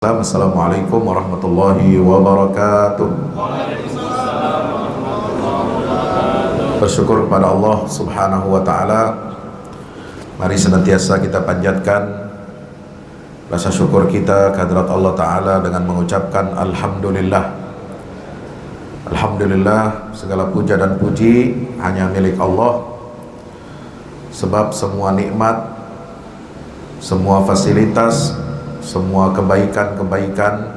Assalamualaikum warahmatullahi wabarakatuh. Bersyukur kepada Allah subhanahu wa ta'ala. Mari senantiasa kita panjatkan rasa syukur kita kehadirat Allah ta'ala dengan mengucapkan Alhamdulillah. Alhamdulillah, segala puja dan puji hanya milik Allah. Sebab semua nikmat, semua fasilitas, semua kebaikan-kebaikan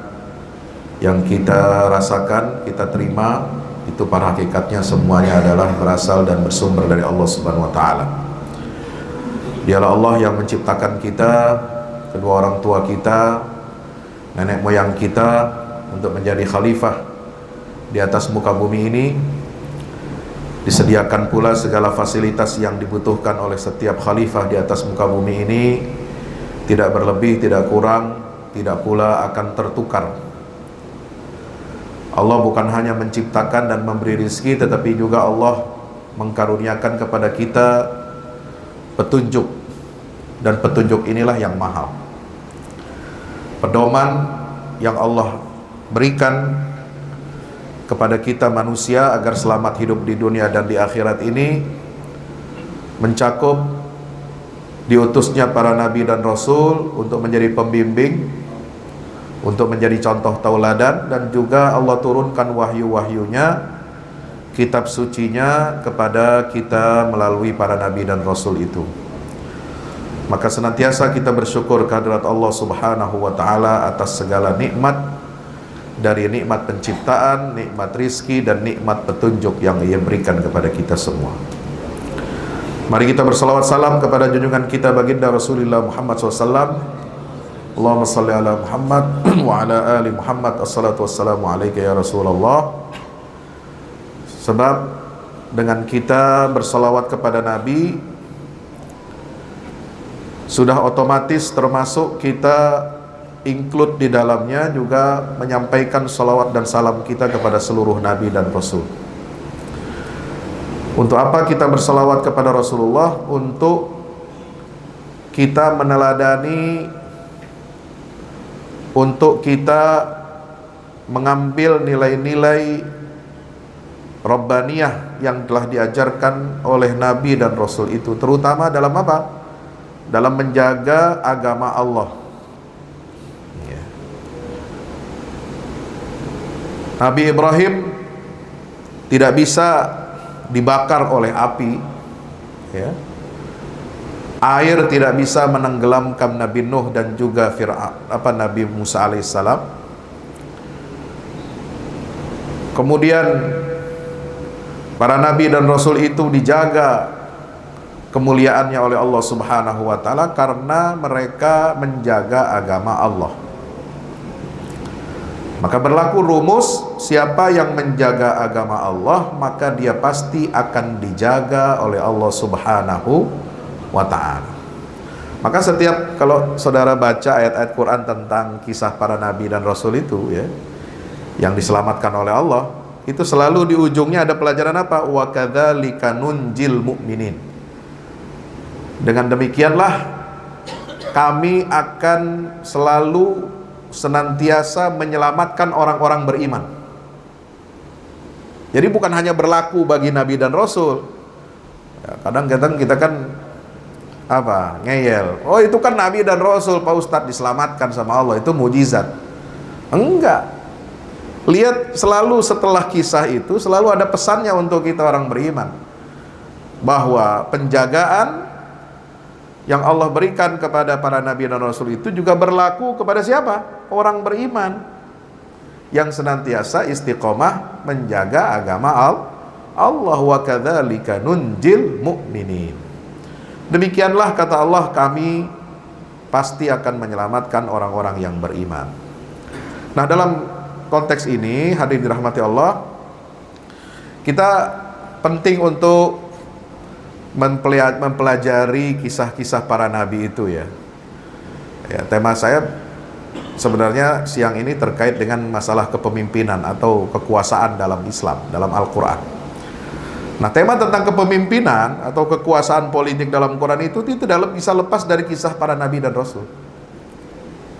yang kita rasakan, kita terima, itu pada hakikatnya semuanya adalah berasal dan bersumber dari Allah Subhanahu wa ta'ala. Dialah Allah yang menciptakan kita, kedua orang tua kita, nenek moyang kita untuk menjadi khalifah di atas muka bumi ini. Disediakan pula segala fasilitas yang dibutuhkan oleh setiap khalifah di atas muka bumi ini, tidak berlebih, tidak kurang, tidak pula akan tertukar. Allah bukan hanya menciptakan dan memberi rizki, tetapi juga Allah mengkaruniakan kepada kita petunjuk, dan petunjuk inilah yang mahal. Pedoman yang Allah berikan kepada kita manusia agar selamat hidup di dunia dan di akhirat ini mencakup diutusnya para nabi dan rasul untuk menjadi pembimbing, untuk menjadi contoh tauladan, dan juga Allah turunkan wahyu-wahyunya, kitab sucinya kepada kita melalui para nabi dan rasul itu. Maka senantiasa kita bersyukur kehadirat Allah subhanahu wa ta'ala atas segala nikmat, dari nikmat penciptaan, nikmat rizki, dan nikmat petunjuk yang Ia berikan kepada kita semua. Mari kita bersalawat salam kepada junjungan kita baginda Rasulullah Muhammad SAW. Allahumma salli ala Muhammad wa ala ali Muhammad. Assalatu wassalamu alaika ya Rasulullah. Sebab dengan kita bersalawat kepada Nabi, sudah otomatis termasuk kita include di dalamnya juga menyampaikan salawat dan salam kita kepada seluruh Nabi dan Rasul. Untuk apa kita bersalawat kepada Rasulullah? Untuk kita meneladani, untuk kita mengambil nilai-nilai Rabbaniyah yang telah diajarkan oleh Nabi dan Rasul itu, terutama dalam apa? Dalam menjaga agama Allah. Nabi Ibrahim tidak bisa dibakar oleh api, ya. Air tidak bisa menenggelamkan Nabi Nuh dan juga Nabi Musa alaihissalam. Kemudian para nabi dan rasul itu dijaga kemuliaannya oleh Allah subhanahu wa ta'ala karena mereka menjaga agama Allah. Maka berlaku rumus, siapa yang menjaga agama Allah, maka dia pasti akan dijaga oleh Allah subhanahu wa ta'ala. Maka setiap kalau saudara baca ayat-ayat Quran tentang kisah para nabi dan rasul itu, ya, yang diselamatkan oleh Allah, itu selalu di ujungnya ada pelajaran apa? Wa kadzalika nunjil mu'minin. Dengan demikianlah kami akan selalu senantiasa menyelamatkan orang-orang beriman. Jadi bukan hanya berlaku bagi nabi dan rasul. Ya, kadang-kadang kita kan ngeyel. Oh, itu kan nabi dan rasul, Pak Ustadz, diselamatkan sama Allah, itu mujizat. Enggak. Lihat, selalu setelah kisah itu selalu ada pesannya untuk kita orang beriman, bahwa penjagaan yang Allah berikan kepada para nabi dan rasul itu juga berlaku kepada siapa? Orang beriman yang senantiasa istiqomah menjaga agama Allah. Wa kadzalika nunjil mu'minin. Demikianlah kata Allah, kami pasti akan menyelamatkan orang-orang yang beriman. Nah, dalam konteks ini, hadirin dirahmati Allah, kita penting untuk mempelajari kisah-kisah para nabi itu, ya. Tema saya sebenarnya siang ini terkait dengan masalah kepemimpinan atau kekuasaan dalam Islam, dalam Al-Quran. Nah, tema tentang kepemimpinan atau kekuasaan politik dalam Quran itu tidak bisa lepas dari kisah para nabi dan rasul.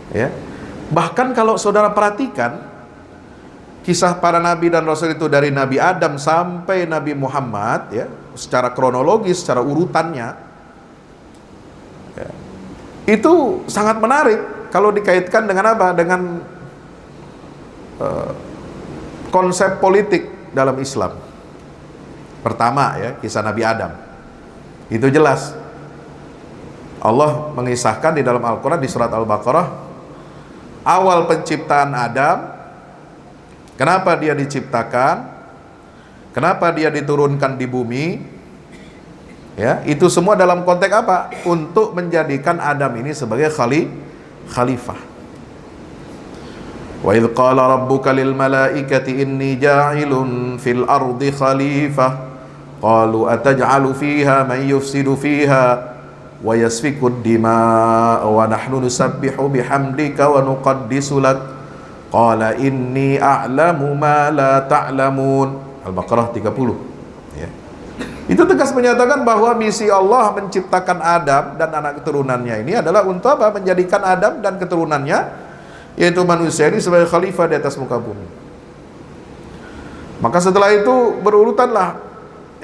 Ya. Bahkan kalau saudara perhatikan kisah para nabi dan rasul itu dari Nabi Adam sampai Nabi Muhammad, ya, secara kronologis, secara urutannya, ya, itu sangat menarik kalau dikaitkan dengan apa? Dengan konsep politik dalam Islam. Pertama, ya, kisah Nabi Adam. Itu jelas. Allah mengisahkan di dalam Al-Quran di surat Al-Baqarah, awal penciptaan Adam, kenapa dia diciptakan, kenapa dia diturunkan di bumi, ya, itu semua dalam konteks apa? Untuk menjadikan Adam ini sebagai khalifah. Wa idh qala rabbuka lil malaikati inni ja'ilun fil ardi khalifah qalu ataj'alu fiha man yufsidu fiha wa yasfiku ad-dima'a wa nahnu nusabbihu bihamdika wa nuqaddisu lak qala inni a'lamu ma la ta'lamun. Al-Baqarah 30, ya. Itu tegas menyatakan bahwa misi Allah menciptakan Adam dan anak keturunannya ini adalah untuk apa? Menjadikan Adam dan keturunannya, yaitu manusia ini, sebagai khalifah di atas muka bumi. Maka setelah itu berurutanlah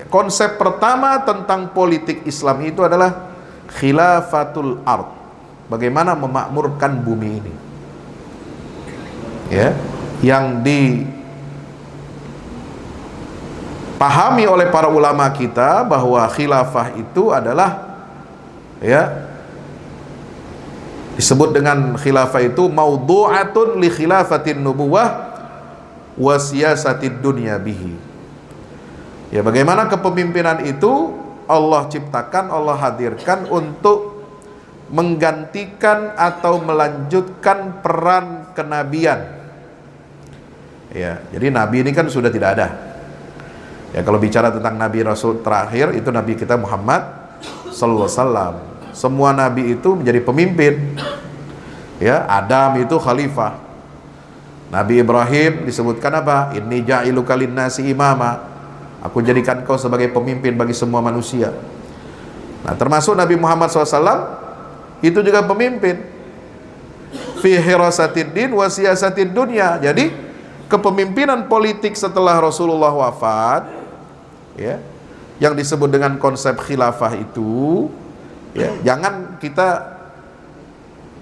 konsep pertama tentang politik Islam itu adalah khilafatul ard, bagaimana memakmurkan bumi ini, ya, yang dipahami oleh para ulama kita bahwa khilafah itu adalah, ya, disebut dengan khilafah itu maudhu'atun li khilafatin nubuwah wa siyasatid dunya bihi. Ya, bagaimana kepemimpinan itu Allah ciptakan, Allah hadirkan untuk menggantikan atau melanjutkan peran kenabian. Ya, jadi nabi ini kan sudah tidak ada. Ya, kalau bicara tentang nabi rasul terakhir itu nabi kita Muhammad sallallahu alaihi wasallam. Semua nabi itu menjadi pemimpin. Ya, Adam itu khalifah. Nabi Ibrahim disebutkan apa? Inni ja'iluka lin-nasi imama. Aku jadikan kau sebagai pemimpin bagi semua manusia. Nah, termasuk Nabi Muhammad SAW itu juga pemimpin. Fi hirasatid din wa siyasatid dunya. Jadi kepemimpinan politik setelah Rasulullah wafat, ya, yang disebut dengan konsep khilafah itu, ya, jangan kita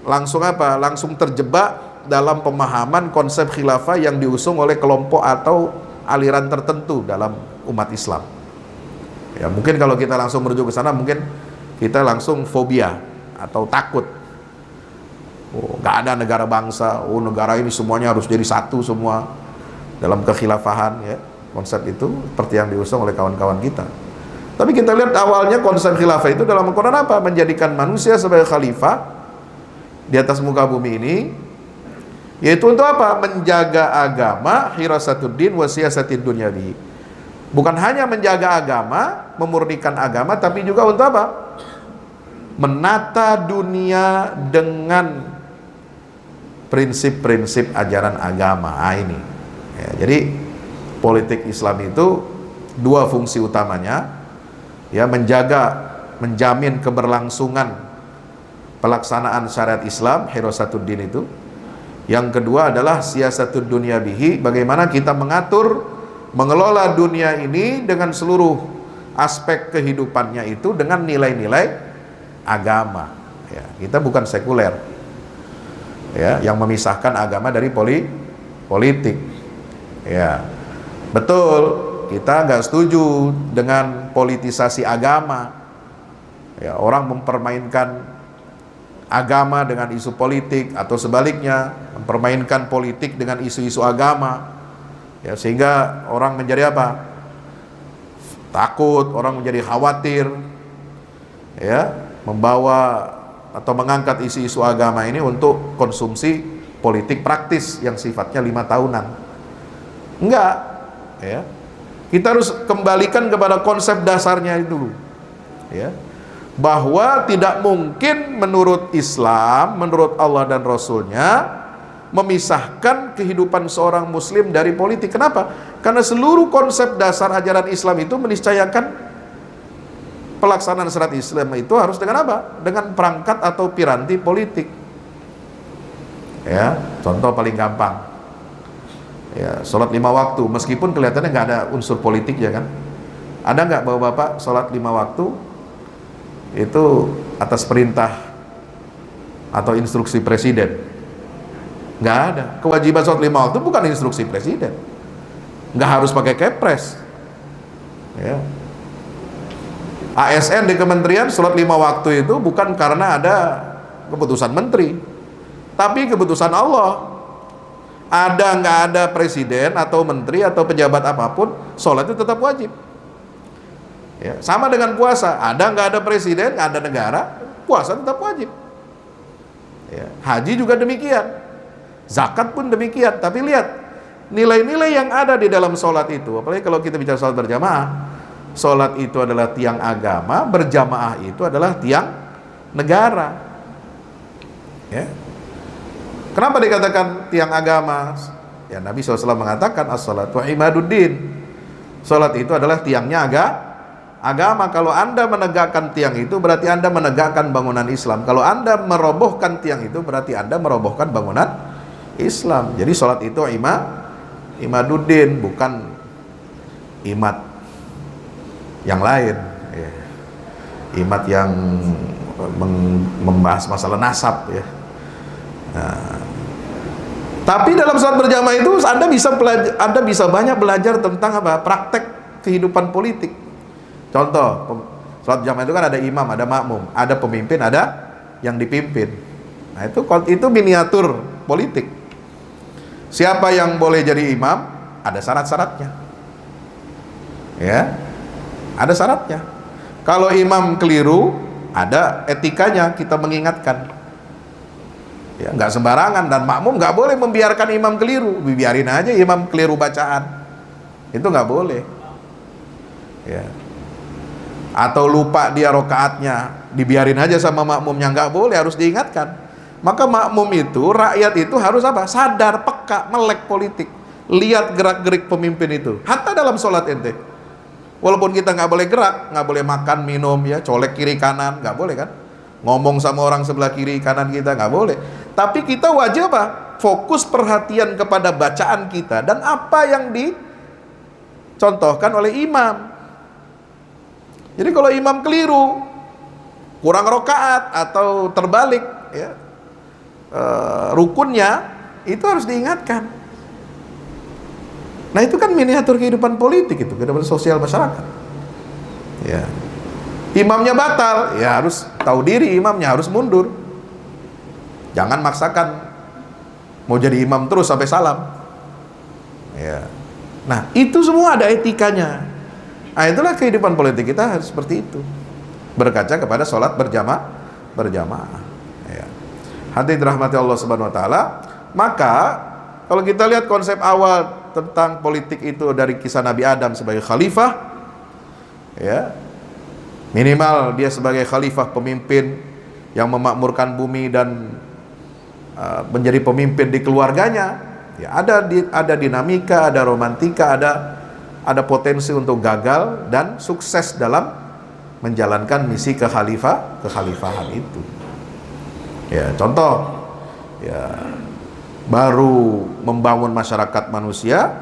langsung apa? Langsung terjebak dalam pemahaman konsep khilafah yang diusung oleh kelompok atau aliran tertentu dalam umat Islam. Ya, mungkin kalau kita langsung merujuk ke sana, mungkin kita langsung fobia atau takut. Oh, nggak ada negara bangsa. Oh, negara ini semuanya harus jadi satu semua dalam kekhilafahan, ya. Konsep itu seperti yang diusung oleh kawan-kawan kita. Tapi kita lihat awalnya konsep khilafah itu dalam Al-Quran apa? Menjadikan manusia sebagai khalifah di atas muka bumi ini, yaitu untuk apa? Menjaga agama, hirasatuddin wa siyasatid dunyawi. Bukan hanya menjaga agama, memurnikan agama, tapi juga untuk apa? Menata dunia dengan prinsip-prinsip ajaran agama. Ini, ya, jadi politik Islam itu dua fungsi utamanya, ya, menjamin keberlangsungan pelaksanaan syariat Islam, hirasatuddin itu. Yang kedua adalah siyasatud dunya bihi, bagaimana kita mengatur, mengelola dunia ini dengan seluruh aspek kehidupannya itu dengan nilai-nilai agama. Ya, kita bukan sekuler, ya, yang memisahkan agama dari politik. Ya, betul, kita nggak setuju dengan politisasi agama. Ya, orang mempermainkan agama dengan isu politik atau sebaliknya mempermainkan politik dengan isu-isu agama, ya, sehingga orang menjadi apa? Takut, orang menjadi khawatir, ya, membawa atau mengangkat isu-isu agama ini untuk konsumsi politik praktis yang sifatnya 5 tahunan. Enggak, ya. Kita harus kembalikan kepada konsep dasarnya itu dulu, ya. Bahwa tidak mungkin menurut Islam, menurut Allah dan Rasulnya, memisahkan kehidupan seorang muslim dari politik. Kenapa? Karena seluruh konsep dasar ajaran Islam itu meniscayakan pelaksanaan syariat Islam itu harus dengan apa? Dengan perangkat atau piranti politik. Ya, Contoh paling gampang, ya, sholat 5 waktu, meskipun kelihatannya nggak ada unsur politik ya kan. Ada nggak bapak-bapak sholat 5 waktu itu atas perintah atau instruksi presiden? Nggak ada. Kewajiban sholat 5 waktu bukan instruksi presiden, nggak harus pakai kepres ya. ASN di kementerian sholat 5 waktu itu bukan karena ada keputusan menteri, tapi keputusan Allah. Ada nggak ada presiden atau menteri atau pejabat apapun, sholat itu tetap wajib ya. Sama dengan puasa, ada nggak ada presiden, nggak ada negara, puasa tetap wajib ya. Haji juga demikian, zakat pun demikian. Tapi lihat nilai-nilai yang ada di dalam sholat itu, apalagi kalau kita bicara sholat berjamaah. Sholat itu adalah tiang agama, berjamaah itu adalah tiang negara ya. Kenapa dikatakan tiang agama? Ya, Nabi SAW mengatakan as-salatu imaduddin. Sholat itu adalah tiangnya agama. Kalau Anda menegakkan tiang itu berarti Anda menegakkan bangunan Islam. Kalau Anda merobohkan tiang itu berarti Anda merobohkan bangunan Islam. Jadi sholat itu imaduddin, bukan imat yang lain ya. Imat yang membahas masalah nasab ya. Nah, tapi dalam sholat berjamaah itu Anda bisa banyak belajar tentang apa? Praktek kehidupan politik. Contoh, sholat berjamaah itu kan ada imam, ada makmum, ada pemimpin, ada yang dipimpin. Nah, itu miniatur politik. Siapa yang boleh jadi imam? Ada syarat-syaratnya ya. Ada syaratnya. Kalau imam keliru, ada etikanya, kita mengingatkan ya, nggak sembarangan. Dan makmum nggak boleh membiarkan imam keliru, biarin aja imam keliru bacaan, itu nggak boleh ya. Atau lupa dia rokaatnya, dibiarin aja sama makmumnya, nggak boleh, harus diingatkan. Maka makmum itu, rakyat itu harus apa? Sadar, peka, melek politik, lihat gerak-gerik pemimpin itu. Hatta dalam sholat ente, walaupun kita nggak boleh gerak, nggak boleh makan, minum ya, colek kiri kanan, nggak boleh kan? Ngomong sama orang sebelah kiri kanan kita nggak boleh. Tapi kita wajib apa? Fokus perhatian kepada bacaan kita dan apa yang dicontohkan oleh imam. Jadi kalau imam keliru, kurang rokaat atau terbalik ya, rukunnya itu harus diingatkan. Nah, itu kan miniatur kehidupan politik, itu kehidupan sosial masyarakat ya. Imamnya batal ya, harus tahu diri, imamnya harus mundur. Jangan maksakan mau jadi imam terus sampai salam ya. Nah, itu semua ada etikanya. Nah, itulah kehidupan politik kita harus seperti itu, berkaca kepada sholat berjamaah ya. Hadirin dirahmati Allah Subhanahu wa taala. Maka kalau kita lihat konsep awal tentang politik itu dari kisah Nabi Adam sebagai khalifah ya, minimal dia sebagai khalifah, pemimpin yang memakmurkan bumi dan menjadi pemimpin di keluarganya ya. Ada dinamika, ada romantika, ada potensi untuk gagal dan sukses dalam menjalankan misi kekhalifahan itu ya. Contoh ya, baru membangun masyarakat manusia,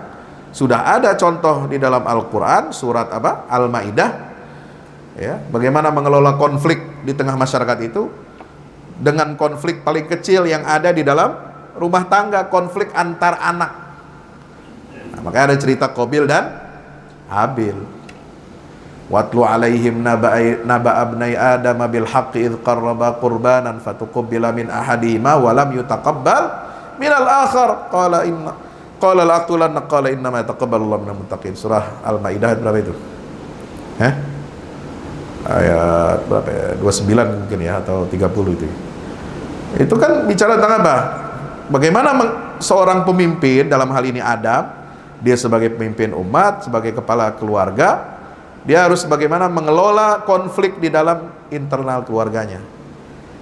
sudah ada contoh di dalam Al-Quran, surat apa? Al-Maidah ya, bagaimana mengelola konflik di tengah masyarakat itu, dengan konflik paling kecil yang ada di dalam rumah tangga, konflik antar anak. Nah, makanya ada cerita Qabil dan Habil. Watlu alaihim naba abnai adam bil haqqi idh qarraba qurbanan fatuqabbala min ahadihima wa lam yutaqabbal minal akhar qala la'atulanna qala innama yataqabbalullahu minal muttaqin. Surah Al-Maidah berapa itu? Ayat berapa ya? 29 mungkin ya, atau 30 itu. Itu kan bicara tentang apa? Bagaimana seorang pemimpin, dalam hal ini Adam, dia sebagai pemimpin umat, sebagai kepala keluarga, dia harus bagaimana mengelola konflik di dalam internal keluarganya.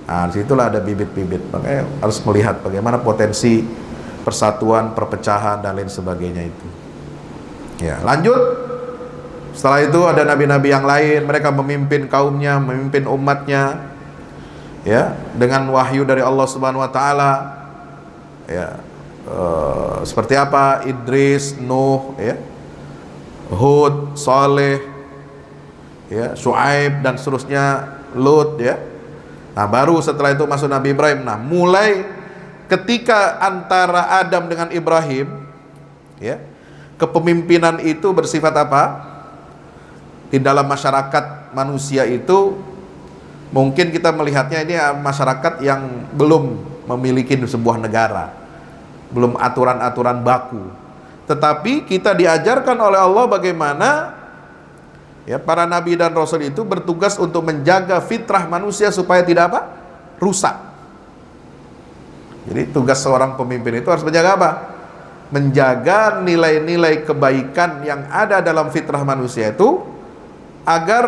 Nah, disitulah ada bibit-bibit. Makanya harus melihat bagaimana potensi persatuan, perpecahan, dan lain sebagainya itu. Ya, lanjut. Setelah itu ada nabi-nabi yang lain, mereka memimpin kaumnya, memimpin umatnya, ya, dengan wahyu dari Allah Subhanahu Wa Taala. Ya, seperti apa? Idris, Nuh, ya, Hud, Saleh, ya, Syuaib dan seterusnya, Lut, ya. Nah, baru setelah itu masuk Nabi Ibrahim. Nah, mulai ketika antara Adam dengan Ibrahim, ya, kepemimpinan itu bersifat apa? Di dalam masyarakat manusia itu mungkin kita melihatnya ini masyarakat yang belum memiliki sebuah negara, belum aturan-aturan baku. Tetapi kita diajarkan oleh Allah bagaimana, ya, para nabi dan rasul itu bertugas untuk menjaga fitrah manusia supaya tidak apa? Rusak. Jadi tugas seorang pemimpin itu harus menjaga apa? Menjaga nilai-nilai kebaikan yang ada dalam fitrah manusia itu agar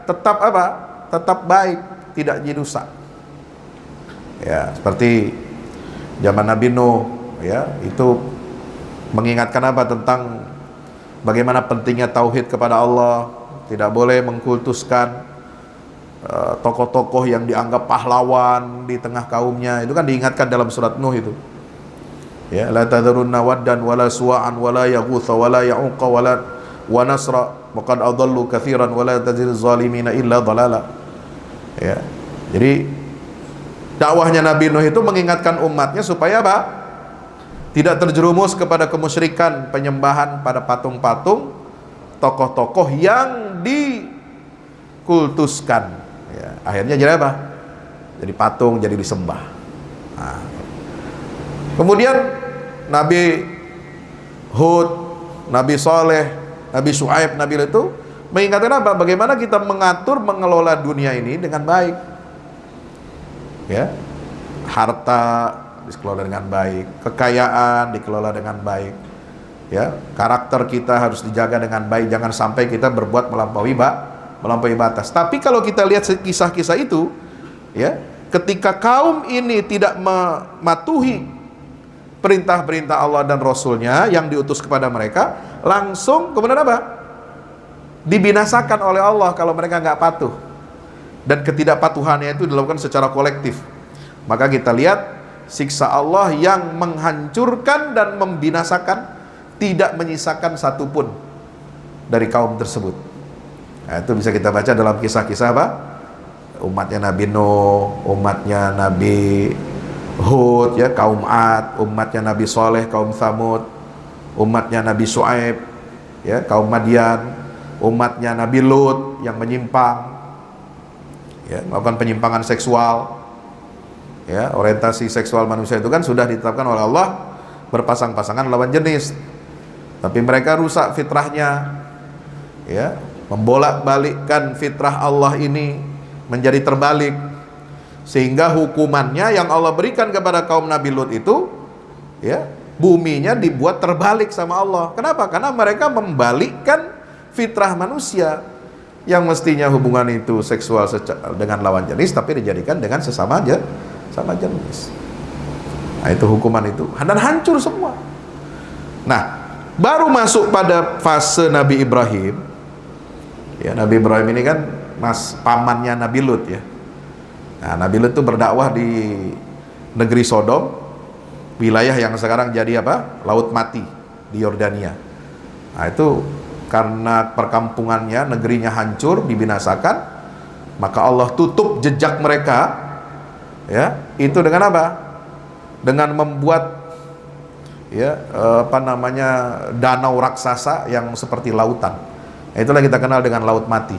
tetap apa? Tetap baik, tidak jadi rusak. Ya, seperti zaman Nabi Nuh, ya, itu mengingatkan apa? Tentang bagaimana pentingnya tauhid kepada Allah, tidak boleh mengkultuskan tokoh-tokoh yang dianggap pahlawan di tengah kaumnya. Itu kan diingatkan dalam surat Nuh itu. Ya, la tadharunna waddan wala suwa'an wala yaghutha wala ya'uqa wala wa nasra wa qad adallu katsiran wala tazidiz zalimina illa dhalala. Ya. Jadi dakwahnya Nabi Nuh itu mengingatkan umatnya supaya apa? Tidak terjerumus kepada kemusyrikan, penyembahan pada patung-patung, tokoh-tokoh yang dikultuskan. Ya, akhirnya jadi apa? Jadi patung, jadi disembah. Nah. Kemudian Nabi Hud, Nabi Saleh, Nabi Syuaib, Nabi itu mengingatkan apa? Bagaimana kita mengatur, mengelola dunia ini dengan baik. Ya, harta dikelola dengan baik, kekayaan dikelola dengan baik. Ya, karakter kita harus dijaga dengan baik, jangan sampai kita berbuat melampaui batas. Tapi kalau kita lihat kisah-kisah itu, ya, ketika kaum ini tidak mematuhi perintah-perintah Allah dan Rasulnya yang diutus kepada mereka, langsung kemudian apa? Dibinasakan oleh Allah kalau mereka nggak patuh. Dan ketidakpatuhannya itu dilakukan secara kolektif. Maka kita lihat siksa Allah yang menghancurkan dan membinasakan, tidak menyisakan satupun dari kaum tersebut. Nah, itu bisa kita baca dalam kisah-kisah apa? Umatnya Nabi Nuh, umatnya Nabi Hud, ya, kaum Ad, umatnya Nabi Saleh, kaum Tsamud, umatnya Nabi Syuaib, ya, kaum Madian, umatnya Nabi Lut yang menyimpang, ya, melakukan penyimpangan seksual. Ya, orientasi seksual manusia itu kan sudah ditetapkan oleh Allah, berpasang-pasangan lawan jenis. Tapi mereka rusak fitrahnya, ya, membolak-balikkan fitrah Allah ini menjadi terbalik, sehingga hukumannya yang Allah berikan kepada kaum Nabi Lut itu, ya, buminya dibuat terbalik sama Allah. Kenapa? Karena mereka membalikkan fitrah manusia yang mestinya hubungan itu seksual dengan lawan jenis, tapi dijadikan dengan sesama sama jenis. Nah, itu hukuman itu, dan hancur semua. Nah, baru masuk pada fase Nabi Ibrahim. Ya, Nabi Ibrahim ini kan pamannya Nabi Lut, ya. Nah, Nabi Lut itu berdakwah di negeri Sodom, wilayah yang sekarang jadi apa? Laut Mati di Yordania. Nah, itu karena perkampungannya, negerinya hancur, dibinasakan, maka Allah tutup jejak mereka. Ya, itu dengan apa? Dengan membuat, ya, danau raksasa yang seperti lautan. Nah, itulah kita kenal dengan Laut Mati.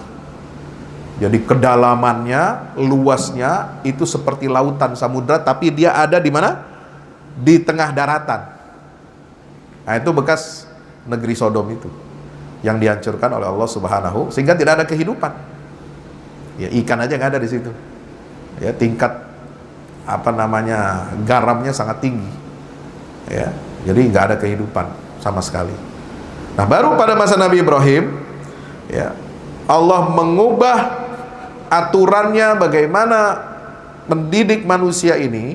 Jadi kedalamannya, luasnya itu seperti lautan samudra, tapi dia ada di mana? Di tengah daratan. Nah, itu bekas negeri Sodom itu yang dihancurkan oleh Allah Subhanahu, sehingga tidak ada kehidupan. Ya, ikan aja nggak ada di situ. Ya, tingkat garamnya sangat tinggi. Ya, jadi nggak ada kehidupan sama sekali. Nah, baru pada masa Nabi Ibrahim, ya, Allah mengubah aturannya bagaimana mendidik manusia ini.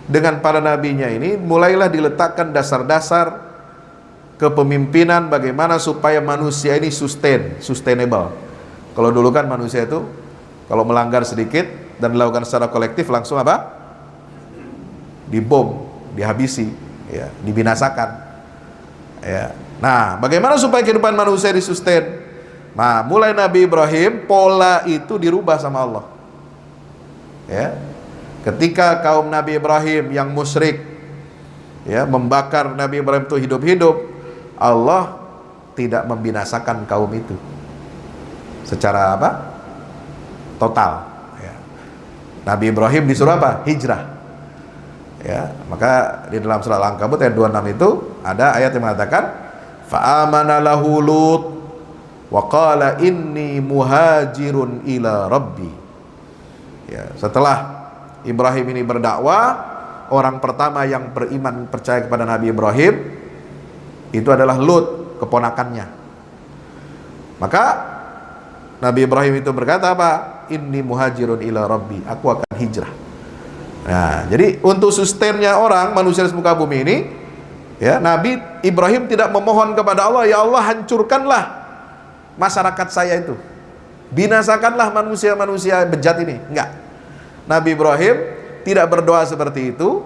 Dengan para nabinya ini mulailah diletakkan dasar-dasar kepemimpinan, bagaimana supaya manusia ini sustainable. Kalau dulu kan manusia itu kalau melanggar sedikit dan dilakukan secara kolektif langsung apa? Dibom, dihabisi, ya, dibinasakan. Ya. Nah, bagaimana supaya kehidupan manusia disustain? Nah, mulai Nabi Ibrahim pola itu dirubah sama Allah. Ya. Ketika kaum Nabi Ibrahim yang musyrik ya membakar Nabi Ibrahim itu hidup-hidup, Allah tidak membinasakan kaum itu secara apa? Total. Ya. Nabi Ibrahim disuruh apa? Hijrah. Ya, maka di dalam surah Al-Ankabut ayat 26 itu ada ayat yang mengatakan fa'amana lahu Lut wa qala inni muhajirun ila rabbi. Ya, setelah Ibrahim ini berdakwah, orang pertama yang beriman percaya kepada Nabi Ibrahim itu adalah Lut, keponakannya. Maka Nabi Ibrahim itu berkata apa? Inni muhajirun ila rabbi, aku akan hijrah. Nah, jadi untuk sustainnya orang manusia di muka bumi ini, ya, Nabi Ibrahim tidak memohon kepada Allah, ya Allah hancurkanlah masyarakat saya itu, binasakanlah manusia-manusia bejat ini. Enggak. Nabi Ibrahim tidak berdoa seperti itu,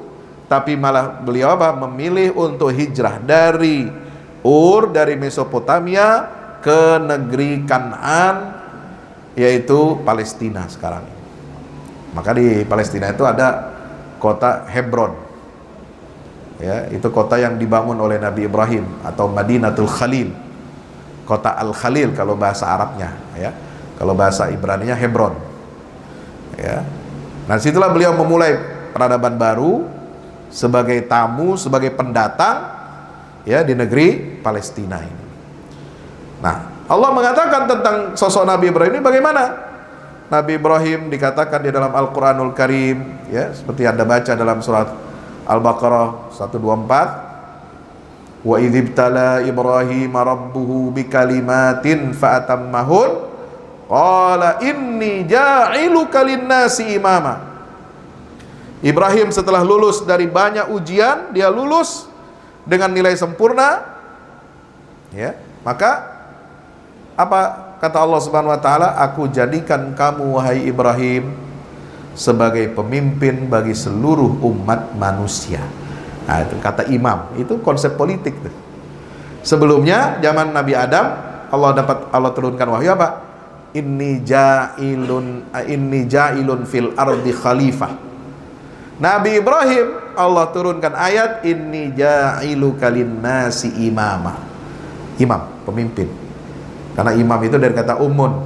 tapi malah beliau apa? Memilih untuk hijrah dari dari Mesopotamia ke negeri Kanaan, yaitu Palestina sekarang. Maka di Palestina itu ada kota Hebron. Ya, itu kota yang dibangun oleh Nabi Ibrahim atau Madinatul Khalil. Kota Al-Khalil kalau bahasa Arabnya, ya. Kalau bahasa Ibraninya Hebron. Ya. Nah, situlah beliau memulai peradaban baru sebagai tamu, sebagai pendatang ya di negeri Palestina ini. Nah, Allah mengatakan tentang sosok Nabi Ibrahim ini bagaimana? Nabi Ibrahim dikatakan di dalam Al-Quranul Karim, ya, seperti Anda baca dalam surat Al-Baqarah 124, wa idzibtala Ibrahim rabbuhu bikalimatin fa'atammahun qala inni ja'iluka linnasi imama. Ibrahim setelah lulus dari banyak ujian, dia lulus dengan nilai sempurna, ya, maka apa kata Allah Subhanahu wa taala? Aku jadikan kamu wahai Ibrahim sebagai pemimpin bagi seluruh umat manusia. Nah, itu kata imam, itu konsep politik tuh. Sebelumnya zaman Nabi Adam, Allah turunkan wahyu apa? Inni ja'ilun fil ardi khalifah. Nabi Ibrahim Allah turunkan ayat inni ja'iluka linnasi imama. Imam, pemimpin. Karena imam itu dari kata umun.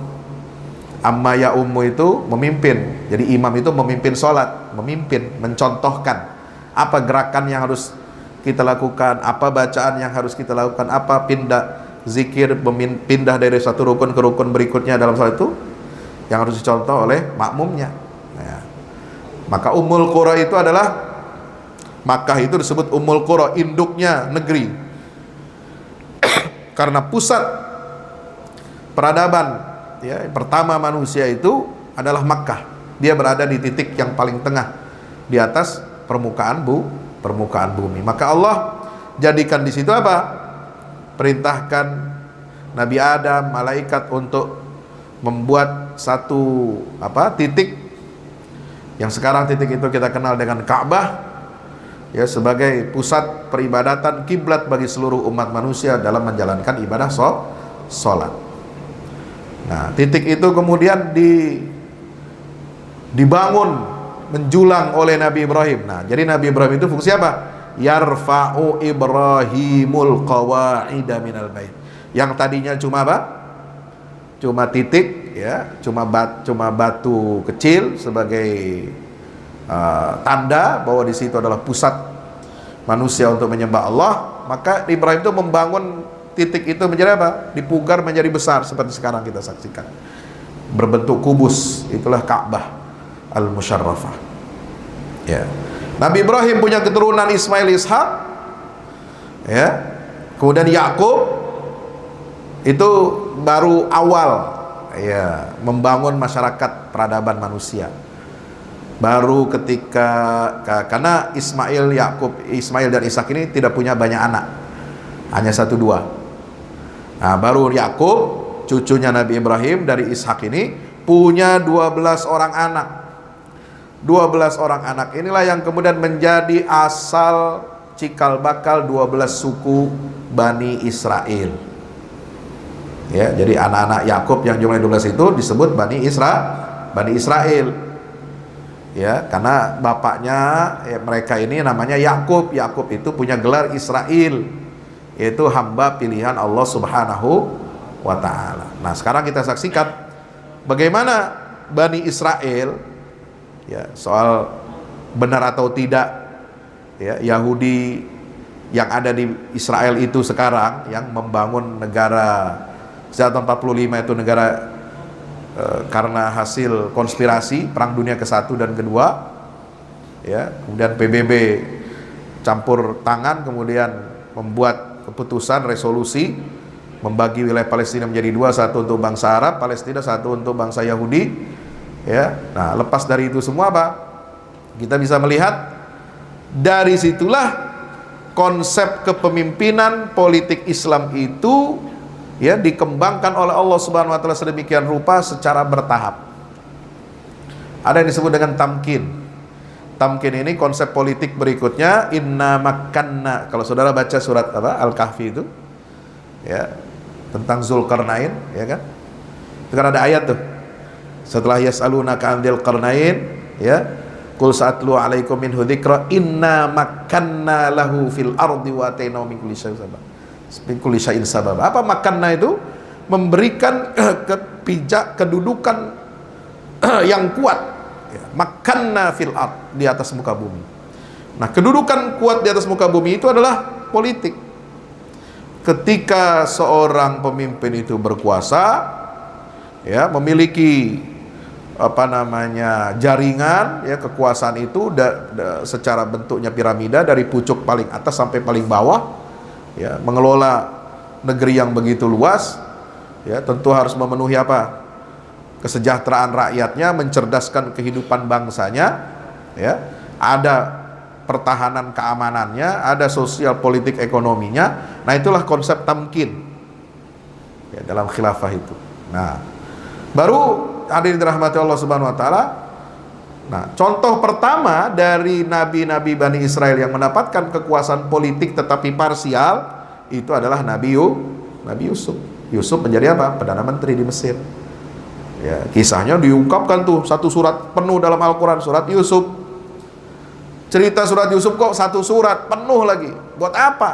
Amma ya ummu itu memimpin. Jadi imam itu memimpin sholat, memimpin, mencontohkan apa gerakan yang harus kita lakukan, apa bacaan yang harus kita lakukan, apa pindah zikir, pindah dari satu rukun ke rukun berikutnya dalam sholat itu yang harus dicontoh oleh makmumnya. Ya. Maka Ummul Qura itu adalah, Makkah itu disebut Ummul Qura, induknya negeri. Karena pusat peradaban ya pertama manusia itu adalah Makkah. Dia berada di titik yang paling tengah di atas permukaan bumi. Maka Allah jadikan di situ apa? Perintahkan Nabi Adam, malaikat untuk membuat satu titik yang sekarang titik itu kita kenal dengan Ka'bah ya, sebagai pusat peribadatan, kiblat bagi seluruh umat manusia dalam menjalankan ibadah sholat. Nah, titik itu kemudian dibangun menjulang oleh Nabi Ibrahim. Nah, jadi Nabi Ibrahim itu fungsi apa? Yarfa'u Ibrahimul qawa'ida minal bait. Yang tadinya cuma apa? Cuma titik ya, cuma batu kecil sebagai tanda bahwa di situ adalah pusat manusia untuk menyembah Allah. Maka Ibrahim itu membangun titik itu menjadi apa? Dipugar menjadi besar seperti sekarang kita saksikan. Berbentuk kubus, itulah Ka'bah Al-Musyarrafah. Ya. Nabi Ibrahim punya keturunan Ismail, Ishak. Ya. Kemudian Yakub itu baru awal ya membangun masyarakat peradaban manusia. Baru ketika karena Ismail dan Ishak ini tidak punya banyak anak. Hanya 1-2. Nah, baru Yakub, cucunya Nabi Ibrahim dari Ishak ini punya 12 orang anak. 12 orang anak inilah yang kemudian menjadi asal cikal bakal 12 suku Bani Israel. Ya, jadi anak-anak Yakub yang jumlahnya 12 itu disebut Bani Israel. Ya, karena bapaknya mereka ini namanya Yakub. Yakub itu punya gelar Israel, yaitu hamba pilihan Allah Subhanahu wa taala. Nah, sekarang kita saksikan bagaimana Bani Israel, ya, soal benar atau tidak ya Yahudi yang ada di Israel itu sekarang yang membangun negara sejak tahun 45 itu negara karena hasil konspirasi Perang Dunia ke-1 dan ke-2, ya, kemudian PBB campur tangan, kemudian membuat keputusan resolusi membagi wilayah Palestina menjadi dua, satu untuk bangsa Arab Palestina, satu untuk bangsa Yahudi, ya. Nah, lepas dari itu semua apa? Kita bisa melihat dari situlah konsep kepemimpinan politik Islam itu ya dikembangkan oleh Allah Subhanahu wa taala sedemikian rupa secara bertahap. Ada yang disebut dengan tamkin. Tamkin ini konsep politik berikutnya, inna makanna. Kalau saudara baca surat apa Al-Kahfi itu, ya, tentang Zulkarnain, ya kan? Itu kan ada ayat tuh. Setelah yas'alunaka 'anil qarnain, ya, qul sa'atlu 'alaikum minhu dzikra inna makanna lahu fil ardi wa atainahu min kulli syai'in sabab. Apa makanna itu? Memberikan kedudukan yang kuat, ya. Makanna fil ard, di atas muka bumi. Nah, kedudukan kuat di atas muka bumi itu adalah politik. Ketika seorang pemimpin itu berkuasa, ya, memiliki jaringan, ya, kekuasaan itu secara bentuknya piramida dari pucuk paling atas sampai paling bawah, ya, mengelola negeri yang begitu luas, ya, tentu harus memenuhi apa? Kesejahteraan rakyatnya, mencerdaskan kehidupan bangsanya, ya, ada pertahanan keamanannya, ada sosial politik ekonominya. Nah, itulah konsep tamkin, ya, dalam khilafah itu. Nah, baru hadirin dirahmati Allah Subhanahu wa taala. Nah, contoh pertama dari nabi-nabi Bani Israel yang mendapatkan kekuasaan politik tetapi parsial itu adalah Nabi Yusuf. Yusuf menjadi apa? Perdana Menteri di Mesir. Ya, kisahnya diungkapkan tuh satu surat penuh dalam Al-Quran, surat Yusuf. Cerita surat Yusuf kok satu surat penuh lagi. Buat apa?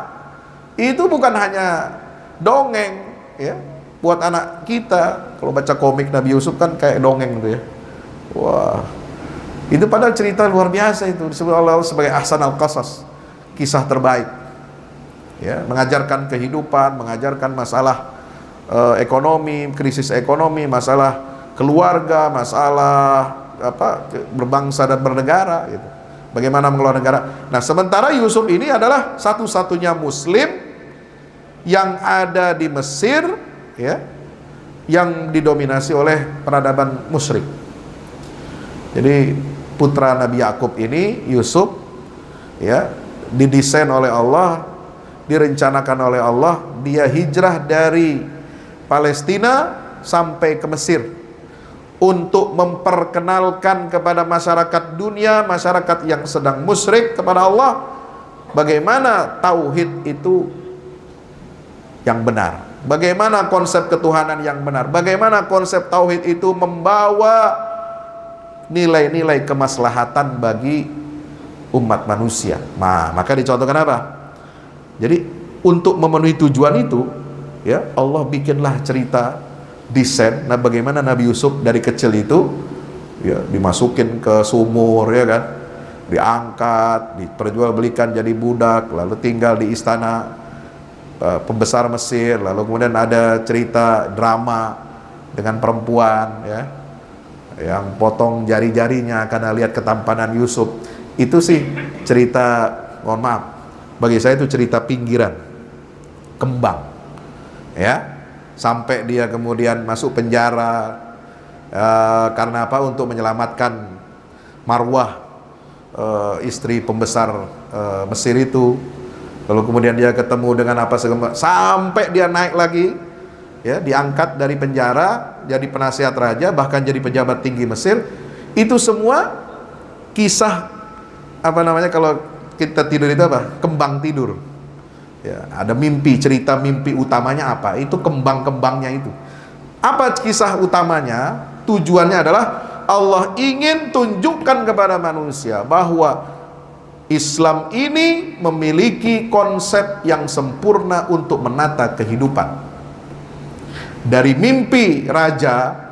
Itu bukan hanya dongeng, ya, buat anak kita. Kalau baca komik Nabi Yusuf kan kayak dongeng gitu, ya. Wah, itu padahal cerita luar biasa, itu disebut Allah sebagai ahsan al-qasas, kisah terbaik, ya, mengajarkan kehidupan, mengajarkan masalah ekonomi, krisis ekonomi, masalah keluarga, masalah berbangsa dan bernegara, gitu. Bagaimana mengelola negara. Nah, sementara Yusuf ini adalah satu-satunya Muslim yang ada di Mesir, ya, yang didominasi oleh peradaban musyrik. Jadi putra Nabi Yakub ini, Yusuf, ya, didesain oleh Allah, direncanakan oleh Allah, dia hijrah dari Palestina sampai ke Mesir untuk memperkenalkan kepada masyarakat dunia, masyarakat yang sedang musyrik kepada Allah, bagaimana tauhid itu yang benar, bagaimana konsep ketuhanan yang benar, bagaimana konsep tauhid itu membawa nilai-nilai kemaslahatan bagi umat manusia. Nah, maka dicontohkan apa? Jadi untuk memenuhi tujuan itu, ya, Allah bikinlah cerita desain. Nah, bagaimana Nabi Yusuf dari kecil itu, ya, dimasukin ke sumur, ya kan, diangkat, diperjualbelikan jadi budak, lalu tinggal di istana pembesar Mesir, lalu kemudian ada cerita drama dengan perempuan, ya, yang potong jari-jarinya karena lihat ketampanan Yusuf. Itu sih cerita, mohon maaf, bagi saya itu cerita pinggiran, kembang, ya. Sampai dia kemudian masuk penjara karena apa? Untuk menyelamatkan marwah istri pembesar Mesir itu. Lalu kemudian dia ketemu dengan apa segala, sampai dia naik lagi, ya, diangkat dari penjara jadi penasihat raja, bahkan jadi pejabat tinggi Mesir. Itu semua kisah kalau kita tidur itu apa? Kembang tidur. Ya, ada mimpi, cerita mimpi utamanya apa? Itu kembang-kembangnya itu. Apa kisah utamanya? Tujuannya adalah Allah ingin tunjukkan kepada manusia bahwa Islam ini memiliki konsep yang sempurna untuk menata kehidupan. Dari mimpi raja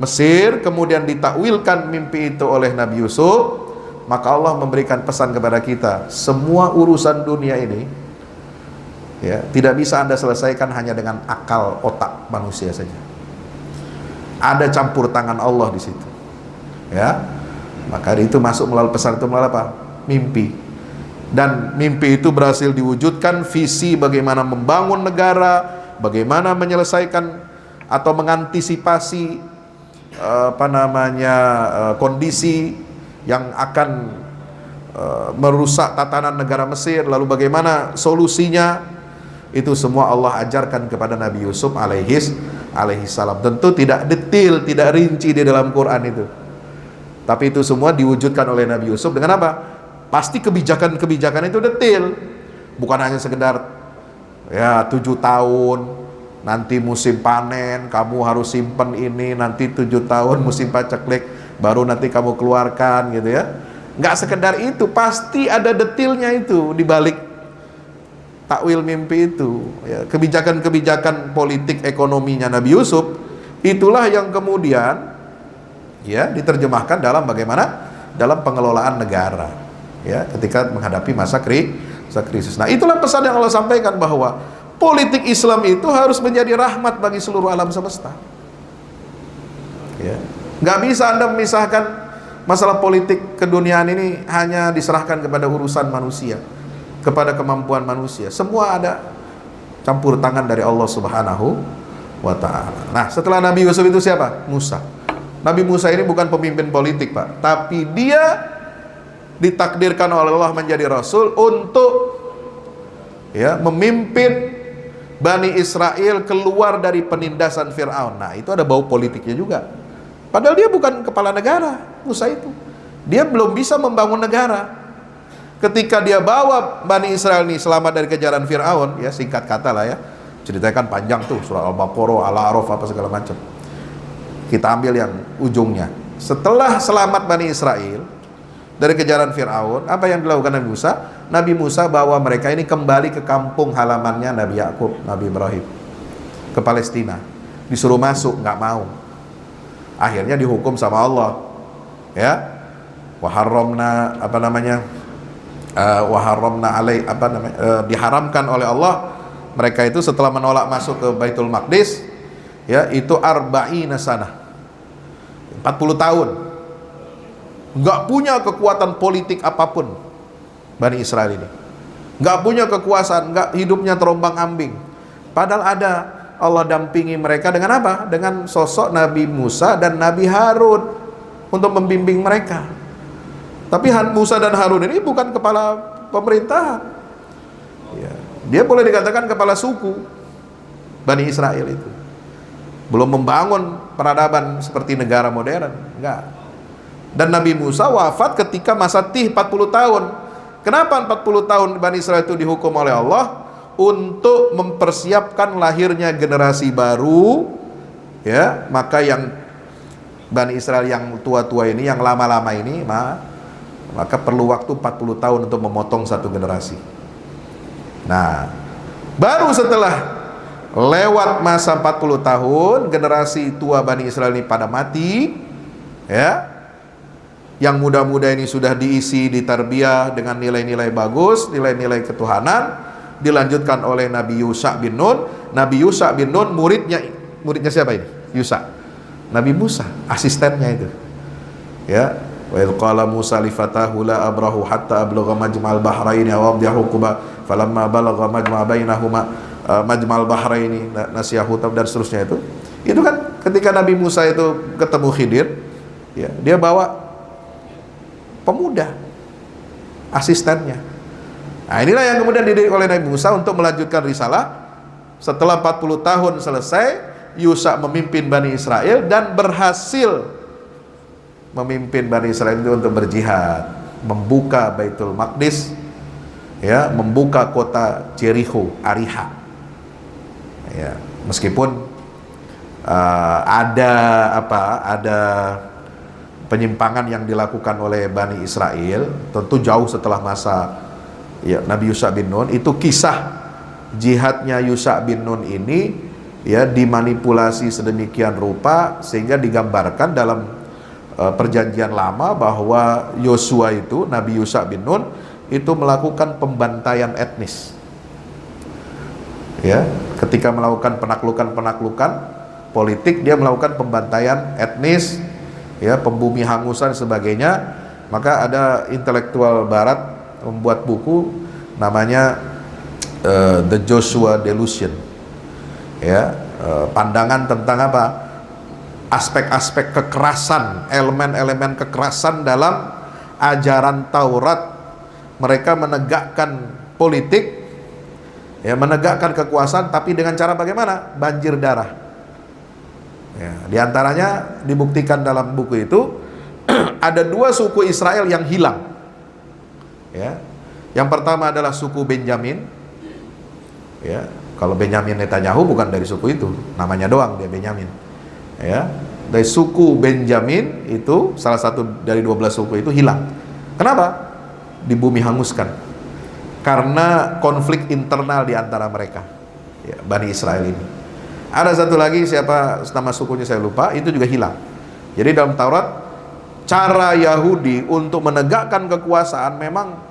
Mesir, kemudian ditakwilkan mimpi itu oleh Nabi Yusuf, maka Allah memberikan pesan kepada kita, semua urusan dunia ini ya, tidak bisa Anda selesaikan hanya dengan akal otak manusia saja. Ada campur tangan Allah di situ. Ya. Maka itu masuk melalui pesan itu melalui apa? Mimpi. Dan mimpi itu berhasil diwujudkan, visi bagaimana membangun negara, bagaimana menyelesaikan atau mengantisipasi kondisi yang akan merusak tatanan negara Mesir, lalu bagaimana solusinya, itu semua Allah ajarkan kepada Nabi Yusuf alaihi salam. Tentu tidak detail, tidak rinci di dalam Quran itu, tapi itu semua diwujudkan oleh Nabi Yusuf dengan apa? Pasti kebijakan-kebijakan itu detail, bukan hanya sekedar ya 7 tahun nanti musim panen kamu harus simpen ini, nanti 7 tahun musim paceklik baru nanti kamu keluarkan gitu ya. Nggak sekedar itu, pasti ada detailnya itu di balik takwil mimpi itu ya. Kebijakan-kebijakan politik ekonominya Nabi Yusuf itulah yang kemudian ya diterjemahkan dalam bagaimana dalam pengelolaan negara ya ketika menghadapi masa krisis. Nah, itulah pesan yang Allah sampaikan bahwa politik Islam itu harus menjadi rahmat bagi seluruh alam semesta. Ya. Nggak bisa Anda memisahkan masalah politik keduniaan ini hanya diserahkan kepada urusan manusia, kepada kemampuan manusia. Semua ada campur tangan dari Allah Subhanahu wa ta'ala. Nah, setelah Nabi Yusuf itu siapa? Musa. Nabi Musa ini bukan pemimpin politik, Pak, tapi dia ditakdirkan oleh Allah menjadi rasul untuk ya memimpin Bani Israel keluar dari penindasan Fir'aun. Nah, itu ada bau politiknya juga. Padahal dia bukan kepala negara, Musa itu. Dia belum bisa membangun negara. Ketika dia bawa Bani Israel ini selamat dari kejaran Fir'aun, ya singkat kata lah ya. Ceritakan panjang tuh, surah Al-Baqarah, Al-A'raf, apa segala macam. Kita ambil yang ujungnya. Setelah selamat Bani Israel dari kejaran Fir'aun, apa yang dilakukan Nabi Musa? Nabi Musa bawa mereka ini kembali ke kampung halamannya Nabi Yakub, Nabi Ibrahim, ke Palestina. Disuruh masuk, nggak mau. Akhirnya dihukum sama Allah. Ya, waharramna diharamkan oleh Allah mereka itu setelah menolak masuk ke Baitul Maqdis, ya itu arba'ina sanah, 40 tahun. Nggak punya kekuatan politik apapun Bani Israel ini, nggak punya kekuasaan, nggak, hidupnya terombang ambing. Padahal ada Allah dampingi mereka dengan apa? Dengan sosok Nabi Musa dan Nabi Harun untuk membimbing mereka. Tapi Musa dan Harun ini bukan kepala pemerintahan ya. Dia boleh dikatakan kepala suku Bani Israel itu. Belum membangun peradaban seperti negara modern, enggak. Dan Nabi Musa wafat ketika masa Tih 40 tahun. Kenapa 40 tahun Bani Israel itu dihukum oleh Allah? Untuk mempersiapkan lahirnya generasi baru, ya. Maka yang Bani Israel yang tua-tua ini, yang lama-lama ini, maka perlu waktu 40 tahun untuk memotong satu generasi. Nah, baru setelah lewat masa 40 tahun, generasi tua Bani Israel ini pada mati, ya. Yang muda-muda ini sudah diisi, ditarbiyah dengan nilai-nilai bagus, nilai-nilai ketuhanan, dilanjutkan oleh Nabi Yusha bin Nun. Nabi Yusha bin Nun muridnya siapa ini? Yusha. Nabi Musa, asistennya itu. Ya, wa idh qala Musa li fatahu la abrahu hatta ablugha majma'al bahraini aw amdiya huquba falamma balagha majma'a bainahuma majma'al bahraini nasiyahu dan seterusnya itu. Itu kan ketika Nabi Musa itu ketemu Khidir, ya, dia bawa pemuda asistennya. Nah, inilah yang kemudian dididik oleh Nabi Musa untuk melanjutkan risalah. Setelah 40 tahun selesai, Yusha memimpin Bani Israel dan berhasil memimpin Bani Israel itu untuk berjihad, membuka Baitul Maqdis, ya, membuka kota Jericho, Ariha. Ya, meskipun ada penyimpangan yang dilakukan oleh Bani Israel, tentu jauh setelah masa Nabi Yusha bin Nun. Itu kisah jihadnya Yusha bin Nun ini ya dimanipulasi sedemikian rupa sehingga digambarkan dalam perjanjian lama bahwa Yosua itu, Nabi Yusha bin Nun itu melakukan pembantaian etnis. Ya, ketika melakukan penaklukan politik, dia melakukan pembantaian etnis, ya, pembumi hangusan sebagainya. Maka ada intelektual barat membuat buku namanya The Joshua Delusion, ya, pandangan tentang apa, aspek-aspek kekerasan, elemen-elemen kekerasan dalam ajaran Taurat. Mereka menegakkan politik, ya, menegakkan kekuasaan, tapi dengan cara bagaimana? Banjir darah. Ya, di antaranya dibuktikan dalam buku itu ada 2 suku Israel yang hilang. Ya, yang pertama adalah suku Benjamin. Ya, kalau Benyamin Netanyahu bukan dari suku itu, namanya doang dia Benyamin. Ya, dari suku Benjamin itu salah satu dari 12 suku itu hilang. Kenapa? Di bumi hanguskan. Karena konflik internal di antara mereka, ya, Bani Israel ini. Ada satu lagi, siapa nama sukunya saya lupa, itu juga hilang. Jadi dalam Taurat, cara Yahudi untuk menegakkan kekuasaan memang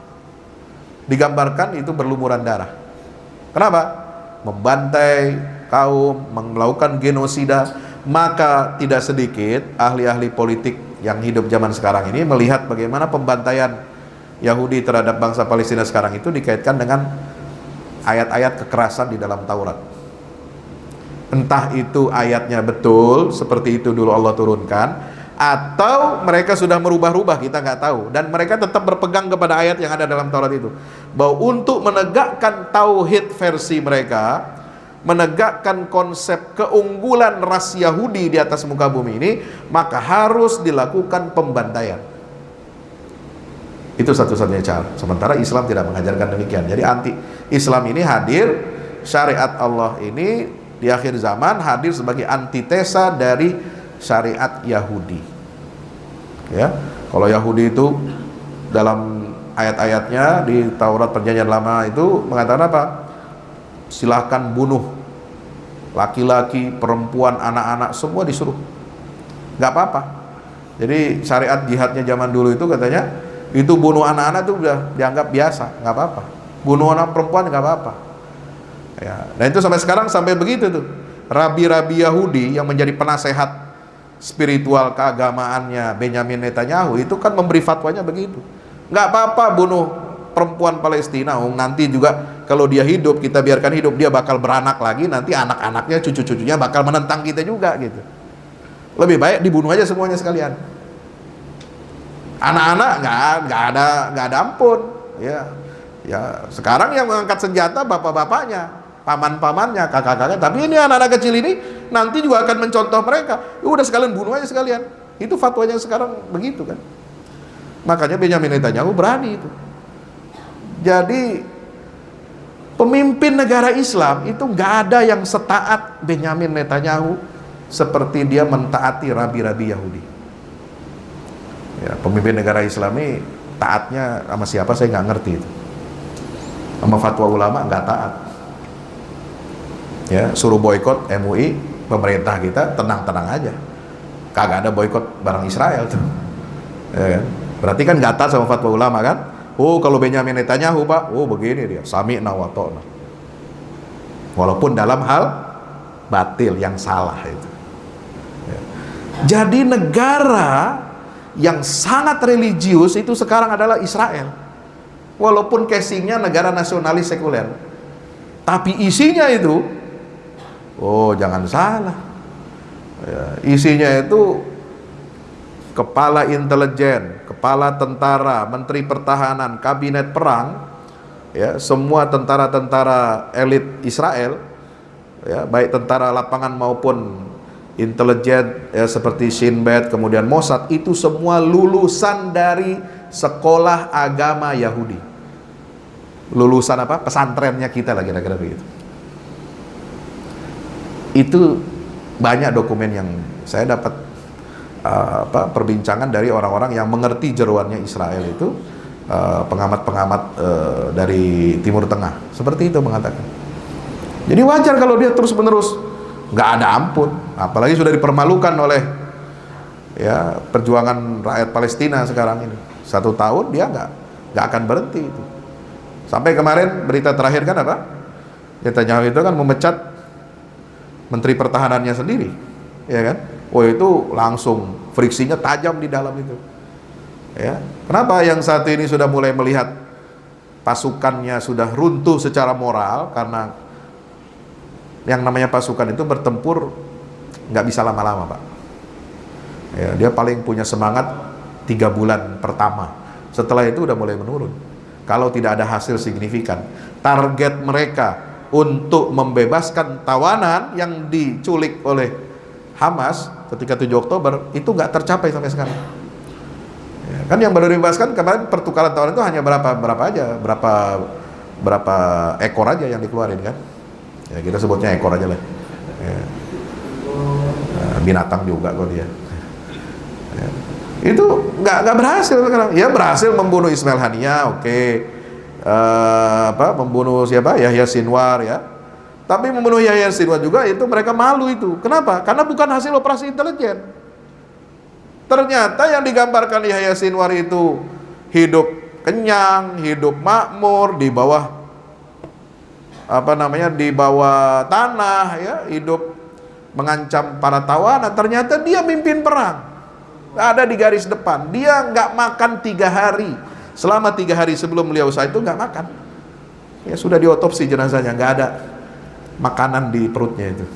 digambarkan itu berlumuran darah. Kenapa? Membantai kaum, melakukan genosida. Maka tidak sedikit ahli-ahli politik yang hidup zaman sekarang ini melihat bagaimana pembantaian Yahudi terhadap bangsa Palestina sekarang itu dikaitkan dengan ayat-ayat kekerasan di dalam Taurat. Entah itu ayatnya betul seperti itu dulu Allah turunkan, atau mereka sudah merubah-rubah, kita nggak tahu. Dan mereka tetap berpegang kepada ayat yang ada dalam Taurat itu, bahwa untuk menegakkan tauhid versi mereka, menegakkan konsep keunggulan ras Yahudi di atas muka bumi ini, maka harus dilakukan pembantaian. Itu satu-satunya cara. Sementara Islam tidak mengajarkan demikian. Jadi anti Islam ini hadir, syariat Allah ini di akhir zaman hadir sebagai antitesa dari syariat Yahudi. Ya, kalau Yahudi itu dalam ayat-ayatnya di Taurat Perjanjian Lama itu mengatakan apa? Silahkan bunuh laki-laki, perempuan, anak-anak, semua disuruh, nggak apa-apa. Jadi syariat jihadnya zaman dulu itu katanya itu bunuh anak-anak itu udah dianggap biasa, nggak apa-apa. Bunuh anak perempuan nggak apa-apa. Ya, dan itu sampai sekarang sampai begitu tuh. Rabi-rabi Yahudi yang menjadi penasehat spiritual keagamaannya Benyamin Netanyahu itu kan memberi fatwanya begitu. Nggak apa-apa bunuh perempuan Palestina, nanti juga kalau dia hidup kita biarkan hidup, dia bakal beranak lagi, nanti anak-anaknya, cucu-cucunya bakal menentang kita juga gitu. Lebih baik dibunuh aja semuanya sekalian. Anak-anak nggak ada ampun. Ya sekarang yang mengangkat senjata bapak-bapaknya, paman-pamannya, kakak-kakaknya. Tapi ini anak-anak kecil ini nanti juga akan mencontoh mereka. Ya udah sekalian bunuh aja sekalian. Itu fatwanya sekarang begitu kan. Makanya Benyamin Netanyahu berani itu. Jadi pemimpin negara Islam itu nggak ada yang setaat Benyamin Netanyahu seperti dia mentaati rabi-rabi Yahudi. Ya, pemimpin negara Islam ini taatnya sama siapa saya nggak ngerti itu. Sama fatwa ulama nggak taat. Ya, suruh boikot MUI, pemerintah kita tenang-tenang aja. Kagak ada boikot barang Israel tuh. Ya, kan? Berarti kan nggak taat sama fatwa ulama kan? Oh, kalau Benyamin Netanyahu Pak, oh begini dia, sami'na wa ta'na. Walaupun dalam hal batil yang salah itu. Ya. Jadi negara yang sangat religius itu sekarang adalah Israel. Walaupun casingnya negara nasionalis sekuler, tapi isinya itu, oh jangan salah, ya, isinya itu kepala intelijen, kepala tentara, menteri pertahanan, kabinet perang, ya, semua tentara-tentara elit Israel, ya, baik tentara lapangan maupun intelijen, ya, seperti Shin Bet, kemudian Mossad, itu semua lulusan dari sekolah agama Yahudi. lulusan apa pesantrennya kita lah, kira-kira begitu. Itu banyak dokumen yang saya dapat perbincangan dari orang-orang yang mengerti jeroannya Israel itu, pengamat-pengamat dari Timur Tengah seperti itu mengatakan. Jadi wajar kalau dia terus-menerus nggak ada ampun, apalagi sudah dipermalukan oleh ya perjuangan rakyat Palestina sekarang ini. 1 tahun dia nggak akan berhenti itu. Sampai kemarin berita terakhir kan apa? Netanyahu itu kan memecat Menteri Pertahanannya sendiri, ya kan? Oh itu langsung friksinya tajam di dalam itu. Ya, kenapa yang satu ini sudah mulai melihat pasukannya sudah runtuh secara moral, karena yang namanya pasukan itu bertempur nggak bisa lama-lama, Pak. Ya, dia paling punya semangat 3 bulan pertama. Setelah itu udah mulai menurun. Kalau tidak ada hasil signifikan, target mereka untuk membebaskan tawanan yang diculik oleh Hamas ketika 7 Oktober itu nggak tercapai sampai sekarang. Ya, kan yang baru dibebaskan kemarin pertukaran tawanan itu hanya berapa ekor aja yang dikeluarin kan. Ya, kita sebutnya ekor aja lah. Ya. Nah, binatang juga kok dia. Ya. Itu nggak berhasil sekarang. Ya berhasil membunuh Ismail Haniya, oke. Membunuh siapa? Yahya Sinwar ya. Tapi membunuh Yahya Sinwar juga itu mereka malu itu. Kenapa? Karena bukan hasil operasi intelijen. Ternyata yang digambarkan Yahya Sinwar itu hidup kenyang, hidup makmur di bawah di bawah tanah ya, hidup mengancam para tawanan. Ternyata dia mimpin perang, ada di garis depan. Dia nggak makan 3 hari. Selama 3 hari sebelum beliau itu nggak makan. Ya sudah diotopsi jenazahnya, nggak ada makanan di perutnya itu.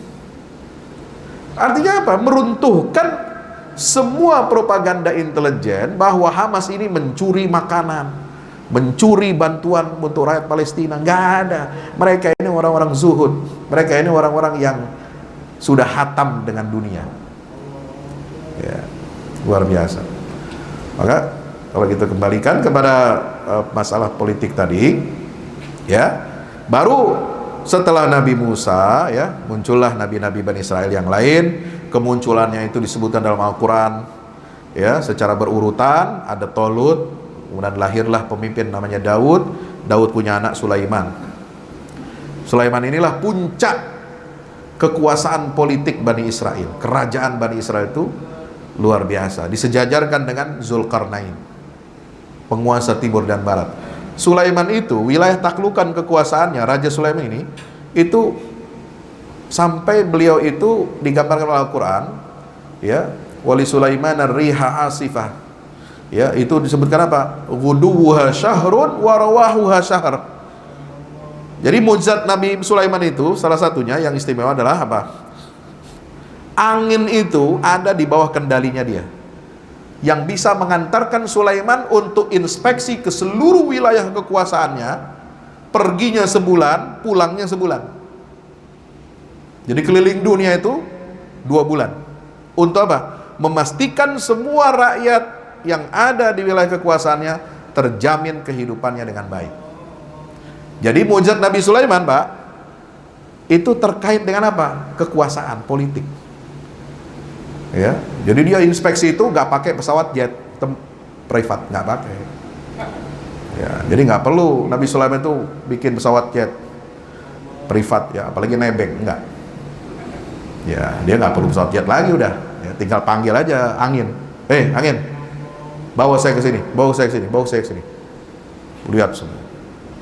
Artinya apa? Meruntuhkan semua propaganda intelijen bahwa Hamas ini mencuri makanan, mencuri bantuan untuk rakyat Palestina. Nggak ada. Mereka ini orang-orang zuhud. Mereka ini orang-orang yang sudah hatam dengan dunia. Ya, luar biasa. Maka kalau kita kembalikan kepada masalah politik tadi, ya, baru setelah Nabi Musa, ya, muncullah nabi-nabi Bani Israel yang lain. Kemunculannya itu disebutkan dalam Al-Quran, ya, secara berurutan. Ada Tolut, kemudian lahirlah pemimpin namanya Daud. Daud punya anak Sulaiman. Sulaiman inilah puncak kekuasaan politik Bani Israel. Kerajaan Bani Israel itu luar biasa, disejajarkan dengan Zulkarnain, penguasa timur dan barat. Sulaiman itu wilayah taklukan kekuasaannya, Raja Sulaiman ini itu sampai beliau itu digambarkan oleh Al-Quran, ya, wali Sulaiman ar-riha asifah, ya, itu disebutkan apa? Ghuduwuha syahrun wa rawahuha syahr. Jadi mujizat Nabi Sulaiman itu salah satunya yang istimewa adalah apa? Angin itu ada di bawah kendalinya dia, yang bisa mengantarkan Sulaiman untuk inspeksi ke seluruh wilayah kekuasaannya, perginya sebulan, pulangnya sebulan. Jadi keliling dunia itu 2 bulan. Untuk apa? Memastikan semua rakyat yang ada di wilayah kekuasaannya terjamin kehidupannya dengan baik. Jadi mujizat Nabi Sulaiman, Pak, itu terkait dengan apa? Kekuasaan politik. Ya, jadi dia inspeksi itu nggak pakai pesawat jet privat, nggak pakai. Ya, jadi nggak perlu Nabi Sulaiman itu bikin pesawat jet privat, ya, apalagi nebeng, nggak. Ya, dia nggak perlu pesawat jet lagi, udah, ya, tinggal panggil aja angin, angin, bawa saya ke sini, bawa saya ke sini, bawa saya ke sini. Lihat semua,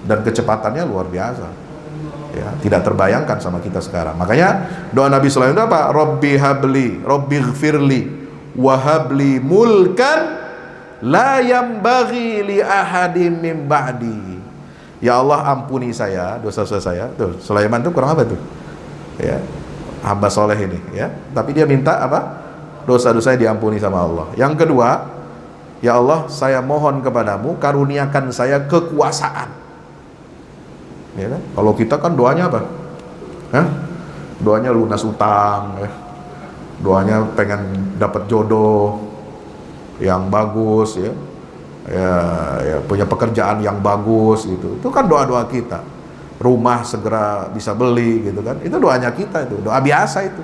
dan kecepatannya luar biasa. Ya, tidak terbayangkan sama kita sekarang. Makanya doa Nabi Sulaiman itu apa? Rabbi habli, Rabbi gfirli, wahabli mulkan la yambaghi li ahadim min ba'di. Ya Allah, ampuni saya dosa-dosa saya. Tuh, Sulaiman itu kurang apa tuh? Ya, hamba soleh ini, ya. Tapi dia minta apa? Dosa-dosanya diampuni sama Allah. Yang kedua, ya Allah, saya mohon kepadamu karuniakan saya kekuasaan. Ya kan? Kalau kita kan doanya apa? Doanya lunas utang, ya. Doanya pengen dapat jodoh yang bagus, ya. ya punya pekerjaan yang bagus gitu. Itu kan doa-doa kita. Rumah segera bisa beli gitu kan. Itu doanya kita, itu doa biasa itu.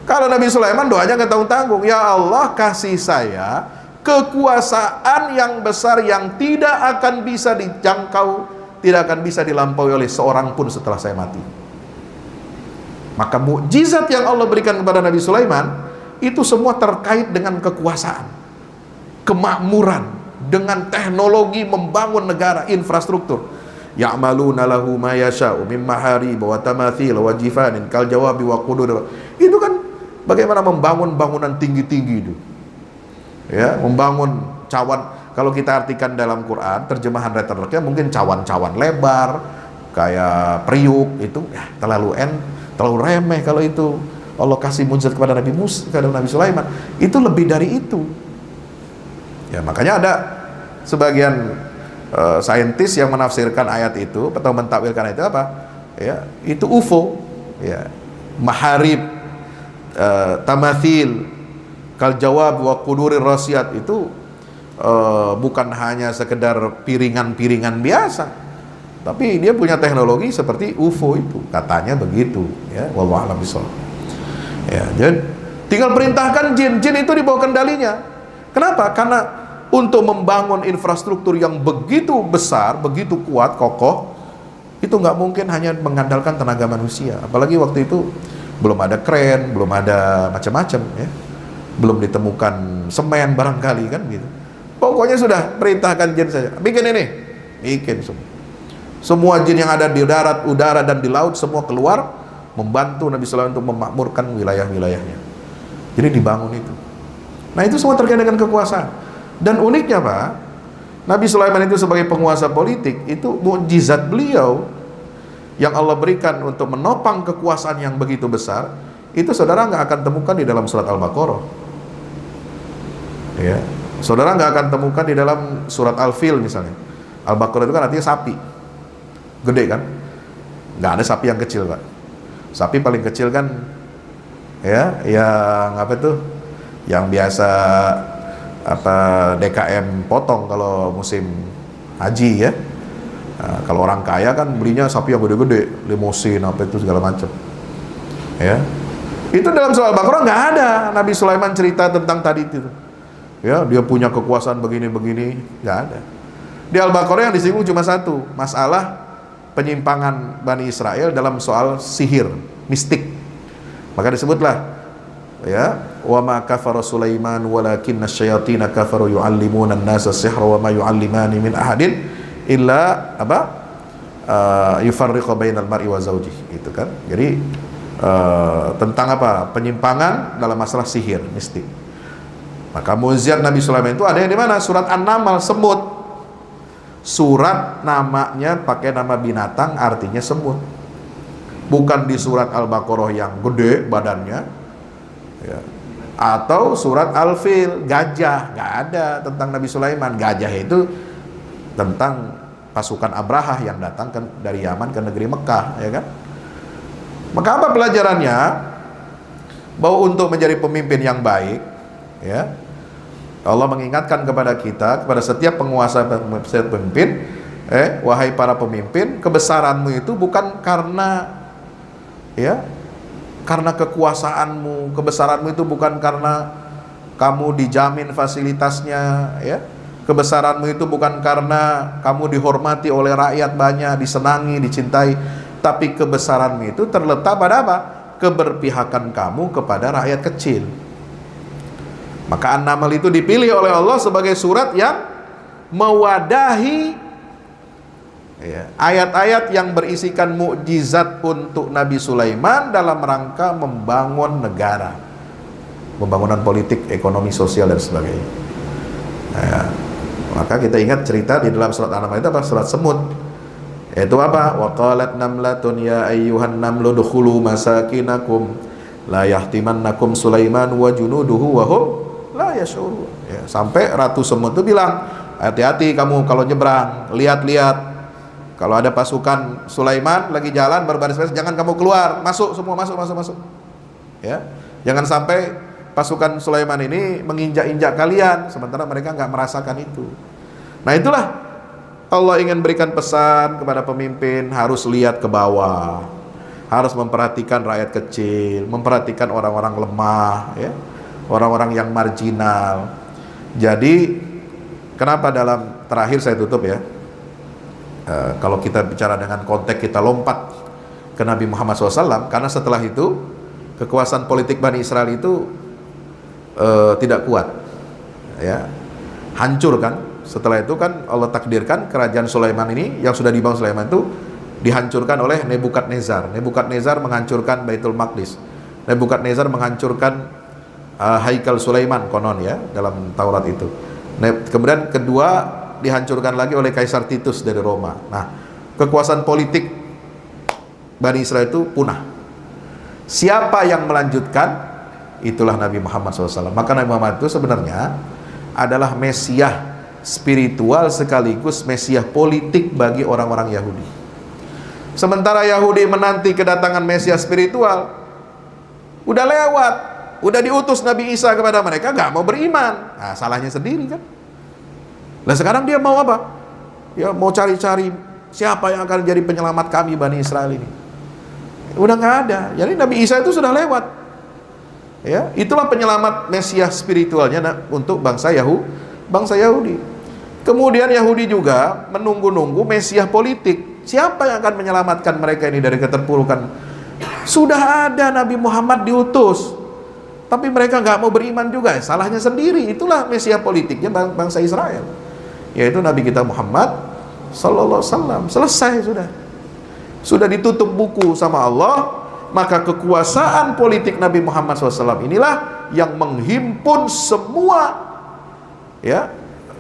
Kalau Nabi Sulaiman doanya nggak tanggung-tanggung, ya Allah kasih saya kekuasaan yang besar yang tidak akan bisa dijangkau, tidak akan bisa dilampaui oleh seorang pun setelah saya mati. Maka mukjizat yang Allah berikan kepada Nabi Sulaiman itu semua terkait dengan kekuasaan, kemakmuran, dengan teknologi membangun negara, infrastruktur. Ya'maluna lahu ma yasha'u min maharib wa tamathil wa jifanin kal jawabi wa qudur. Itu kan bagaimana membangun bangunan tinggi-tinggi itu. Ya, membangun cawan. Kalau kita artikan dalam Quran, terjemahan letterlocknya mungkin cawan-cawan lebar kayak Priuk itu ya, terlalu remeh. Kalau itu Allah kasih mujizat kepada Nabi Musa, kepada Nabi Sulaiman, itu lebih dari itu. Ya, makanya ada sebagian saintis yang menafsirkan ayat itu atau mentakwilkan itu apa? Ya, itu UFO, ya, maharib, tamathil, kal jawab wa qudurir rasyat itu bukan hanya sekedar piringan-piringan biasa, tapi dia punya teknologi seperti UFO itu, katanya begitu, ya, wallahu a'lam bishawab. Ya, jadi tinggal perintahkan jin itu di bawah kendalinya. Kenapa? Karena untuk membangun infrastruktur yang begitu besar, begitu kuat, kokoh, itu nggak mungkin hanya mengandalkan tenaga manusia. Apalagi waktu itu belum ada kren, belum ada macam-macam, ya, belum ditemukan semen barangkali kan gitu. Pokoknya sudah perintahkan jin saja, bikin ini, bikin semua jin yang ada di darat, udara dan di laut semua keluar membantu Nabi Sulaiman untuk memakmurkan wilayah-wilayahnya. Jadi dibangun itu. Nah itu semua terkait dengan kekuasaan. Dan uniknya Pak, Nabi Sulaiman itu sebagai penguasa politik, itu mukjizat beliau yang Allah berikan untuk menopang kekuasaan yang begitu besar, itu saudara nggak akan temukan di dalam surat Al-Baqarah. Ya, saudara nggak akan temukan di dalam surat Al-Fil misalnya. Al-Baqarah itu kan artinya sapi, gede kan? Nggak ada sapi yang kecil Pak. Sapi paling kecil kan, ya, yang apa itu? Yang biasa DKM potong kalau musim haji ya. Nah, kalau orang kaya kan belinya sapi yang gede-gede, limosin apa itu segala macam. Ya. Itu dalam surah Al-Baqarah nggak ada Nabi Sulaiman cerita tentang tadi itu. Ya, dia punya kekuasaan begini-begini, nggak ada. Di Al-Baqarah yang disinggung cuma satu, masalah penyimpangan Bani Israel dalam soal sihir, mistik. Maka disebutlah ya, wa ma kafara Sulaiman walakinna syayatin kafaru yu'allimuna an-nasa sihra wa ma yu'allimani min ahadin illa yufarriqu bainal mar'i wa zawjihi, gitu kan. Jadi tentang apa? Penyimpangan dalam masalah sihir, mistik. Maka mukjizat Nabi Sulaiman itu ada yang di mana? Surat An-Naml, semut. Surat namanya pakai nama binatang, artinya semut. Bukan di surat Al-Baqarah yang gede badannya. Ya. Atau surat Al-Fil, gajah, nggak ada tentang Nabi Sulaiman. Gajah itu tentang pasukan Abrahah yang datang dari Yaman ke negeri Mekah, ya kan? Maka apa pelajarannya? Bahwa untuk menjadi pemimpin yang baik, ya, Allah mengingatkan kepada kita, kepada setiap penguasa, setiap pemimpin, wahai para pemimpin, kebesaranmu itu bukan karena, ya, karena kekuasaanmu, kebesaranmu itu bukan karena kamu dijamin fasilitasnya, ya. Kebesaranmu itu bukan karena kamu dihormati oleh rakyat banyak, disenangi, dicintai, tapi kebesaranmu itu terletak pada apa? Keberpihakan kamu kepada rakyat kecil. Maka An-Naml itu dipilih oleh Allah sebagai surat yang mewadahi ayat-ayat yang berisikan mukjizat untuk Nabi Sulaiman dalam rangka membangun negara, pembangunan politik, ekonomi, sosial dan sebagainya. Nah, maka kita ingat cerita di dalam surat An-Naml itu apa? Surat semut. Yaitu apa? Wa qalat namlatun ya ayyuhan namlu dukhulu masakinakum la yahtimannakum Sulaiman wa junuduhu wa hum la yash'urun. Ya, sampai ratu semut itu bilang, hati-hati kamu kalau nyebrang, lihat-lihat. Kalau ada pasukan Sulaiman lagi jalan berbaris-baris, jangan kamu keluar, masuk semua, masuk. Ya, jangan sampai pasukan Sulaiman ini menginjak-injak kalian, sementara mereka nggak merasakan itu. Nah itulah Allah ingin berikan pesan kepada pemimpin, harus lihat ke bawah, harus memperhatikan rakyat kecil, memperhatikan orang-orang lemah, ya, orang-orang yang marginal. Jadi kenapa dalam terakhir saya tutup ya, kalau kita bicara dengan konteks kita lompat ke Nabi Muhammad SAW, karena setelah itu kekuasaan politik Bani Israel itu tidak kuat, ya, hancur kan. Setelah itu kan Allah takdirkan kerajaan Sulaiman ini yang sudah dibangun Sulaiman itu dihancurkan oleh Nebukadnezar. Nebukadnezar menghancurkan Baitul Maqdis. Nebukadnezar menghancurkan Haikal Sulaiman konon ya dalam Taurat itu. Kemudian kedua dihancurkan lagi oleh Kaisar Titus dari Roma. Nah, kekuasaan politik Bani Israel itu punah. Siapa yang melanjutkan? Itulah Nabi Muhammad SAW. Maka Nabi Muhammad itu sebenarnya adalah Mesias spiritual sekaligus Mesias politik bagi orang-orang Yahudi. Sementara Yahudi menanti kedatangan Mesias spiritual, udah lewat, udah diutus Nabi Isa kepada mereka, gak mau beriman. Nah, salahnya sendiri kan. Nah sekarang dia mau apa? Ya mau cari-cari siapa yang akan jadi penyelamat kami Bani Israel ini. Udah gak ada. Jadi Nabi Isa itu sudah lewat. Ya, itulah penyelamat Mesias spiritualnya untuk bangsa Yahudi. Kemudian Yahudi juga menunggu-nunggu Mesias politik. Siapa yang akan menyelamatkan mereka ini dari keterpurukan? Sudah ada Nabi Muhammad diutus, tapi mereka nggak mau beriman juga. Salahnya sendiri. Itulah Mesias politiknya bangsa Israel, yaitu Nabi kita Muhammad Sallallahu Alaihi Wasallam. Selesai sudah ditutup buku sama Allah. Maka kekuasaan politik Nabi Muhammad SAW inilah yang menghimpun semua ya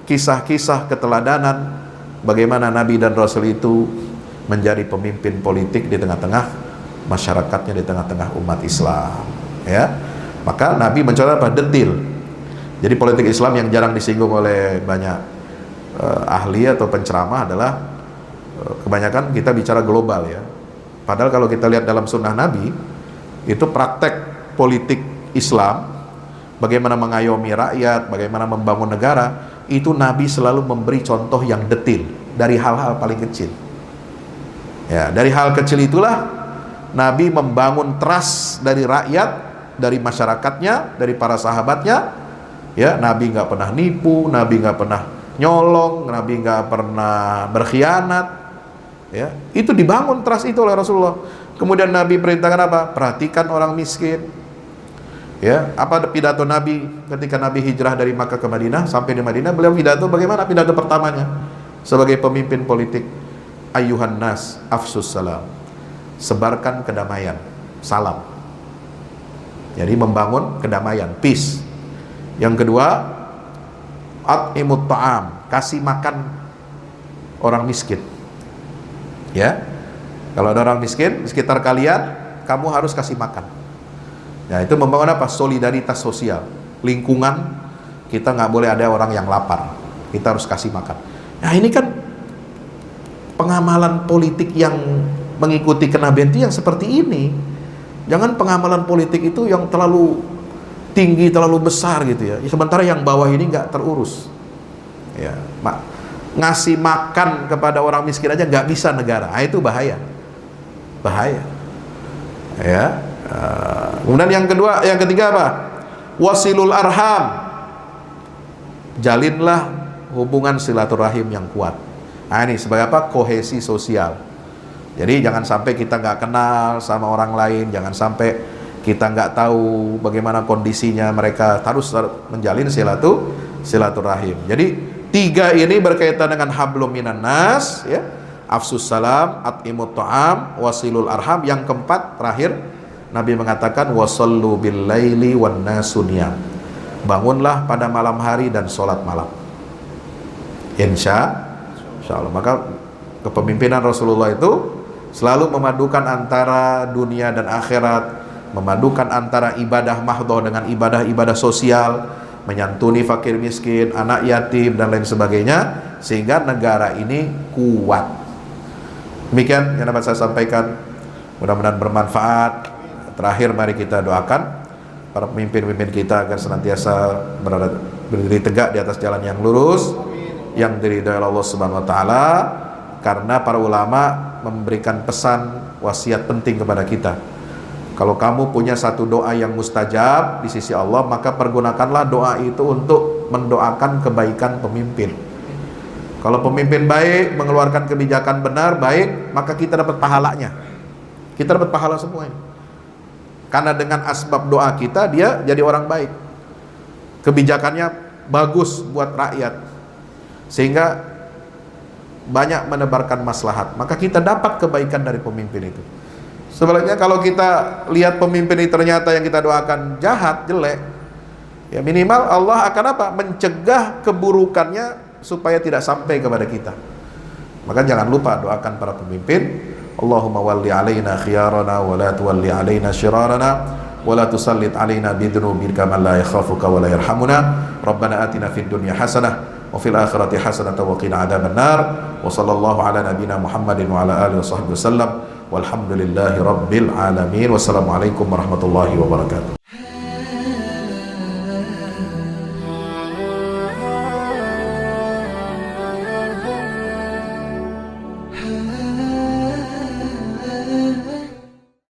kisah-kisah keteladanan bagaimana Nabi dan Rasul itu menjadi pemimpin politik di tengah-tengah masyarakatnya, di tengah-tengah umat Islam, ya. Maka Nabi mencoba apa? Detil. Jadi politik Islam yang jarang disinggung oleh banyak ahli atau penceramah adalah kebanyakan kita bicara global ya. Padahal kalau kita lihat dalam sunnah Nabi, itu praktek politik Islam, bagaimana mengayomi rakyat, bagaimana membangun negara, itu Nabi selalu memberi contoh yang detil dari hal-hal paling kecil. Ya, dari hal kecil itulah Nabi membangun trust dari rakyat, dari masyarakatnya, dari para sahabatnya. Ya, Nabi nggak pernah nipu, Nabi nggak pernah nyolong, Nabi nggak pernah berkhianat. Ya, itu dibangun trust itu oleh Rasulullah. Kemudian Nabi perintahkan apa? Perhatikan orang miskin. Ya, apa pidato Nabi ketika Nabi hijrah dari Makkah ke Madinah? Sampai di Madinah beliau pidato, bagaimana pidato pertamanya sebagai pemimpin politik? Ayyuhan nas afsus salam. Sebarkan kedamaian, salam. Jadi membangun kedamaian, peace. Yang kedua, at'imut ta'am, kasih makan orang miskin. Ya, kalau ada orang miskin di sekitar kalian, kamu harus kasih makan. Ya, itu membangun apa? Solidaritas sosial, lingkungan. Kita nggak boleh ada orang yang lapar, kita harus kasih makan. Nah ini kan pengamalan politik yang mengikuti kenabian itu yang seperti ini. Jangan pengamalan politik itu yang terlalu tinggi, terlalu besar gitu ya. Sementara yang bawah ini nggak terurus. Ya, ngasih makan kepada orang miskin aja nggak bisa negara, itu bahaya. Ya. Kemudian yang ketiga apa? Wasilul arham, jalinlah hubungan silaturahim yang kuat. Nah ini sebagai apa? Kohesi sosial. Jadi jangan sampai kita nggak kenal sama orang lain, jangan sampai kita nggak tahu bagaimana kondisinya mereka, harus menjalin silaturahim. Jadi tiga ini berkaitan dengan hablum minan nas, ya, afsus salam, at'imut ta'am, wasilul arham. Yang keempat terakhir Nabi mengatakan wasallu bil laili wan nasu niyam. Bangunlah pada malam hari dan sholat malam. Insya Allah. Maka kepemimpinan Rasulullah itu selalu memadukan antara dunia dan akhirat, memadukan antara ibadah mahdhah dengan ibadah-ibadah sosial, menyantuni fakir miskin, anak yatim dan lain sebagainya, sehingga negara ini kuat. Demikian yang dapat saya sampaikan, mudah-mudahan bermanfaat. Terakhir mari kita doakan para pemimpin-pemimpin kita agar senantiasa berdiri tegak di atas jalan yang lurus, yang diridhai Allah Subhanahu wa taala, karena para ulama memberikan pesan wasiat penting kepada kita. Kalau kamu punya satu doa yang mustajab di sisi Allah, maka pergunakanlah doa itu untuk mendoakan kebaikan pemimpin. Kalau pemimpin baik, mengeluarkan kebijakan benar, baik, maka kita dapat pahalanya. Kita dapat pahala semua ini. Karena dengan asbab doa kita, dia jadi orang baik. Kebijakannya bagus buat rakyat, sehingga banyak menebarkan maslahat, maka kita dapat kebaikan dari pemimpin itu. Sebaliknya kalau kita lihat pemimpin ini ternyata yang kita doakan jahat, jelek, ya minimal Allah akan apa? Mencegah keburukannya supaya tidak sampai kepada kita. Maka jangan lupa doakan para pemimpin. Allahumma walli alaina khiyarana wa la tuwalli alaina syirarana wa la tusallit alaina bidunubika man la yakhafuka wa la yarhamuna. Rabbana atina fid dunya hasanah wa fil akhirati hasanah wa qina adzabannar. Wa sallallahu ala nabiyyina Muhammadin wa ala alihi wa sahbihi wasallam. Walhamdulillahi rabbil alamin. Wassalamualaikum warahmatullahi wabarakatuh.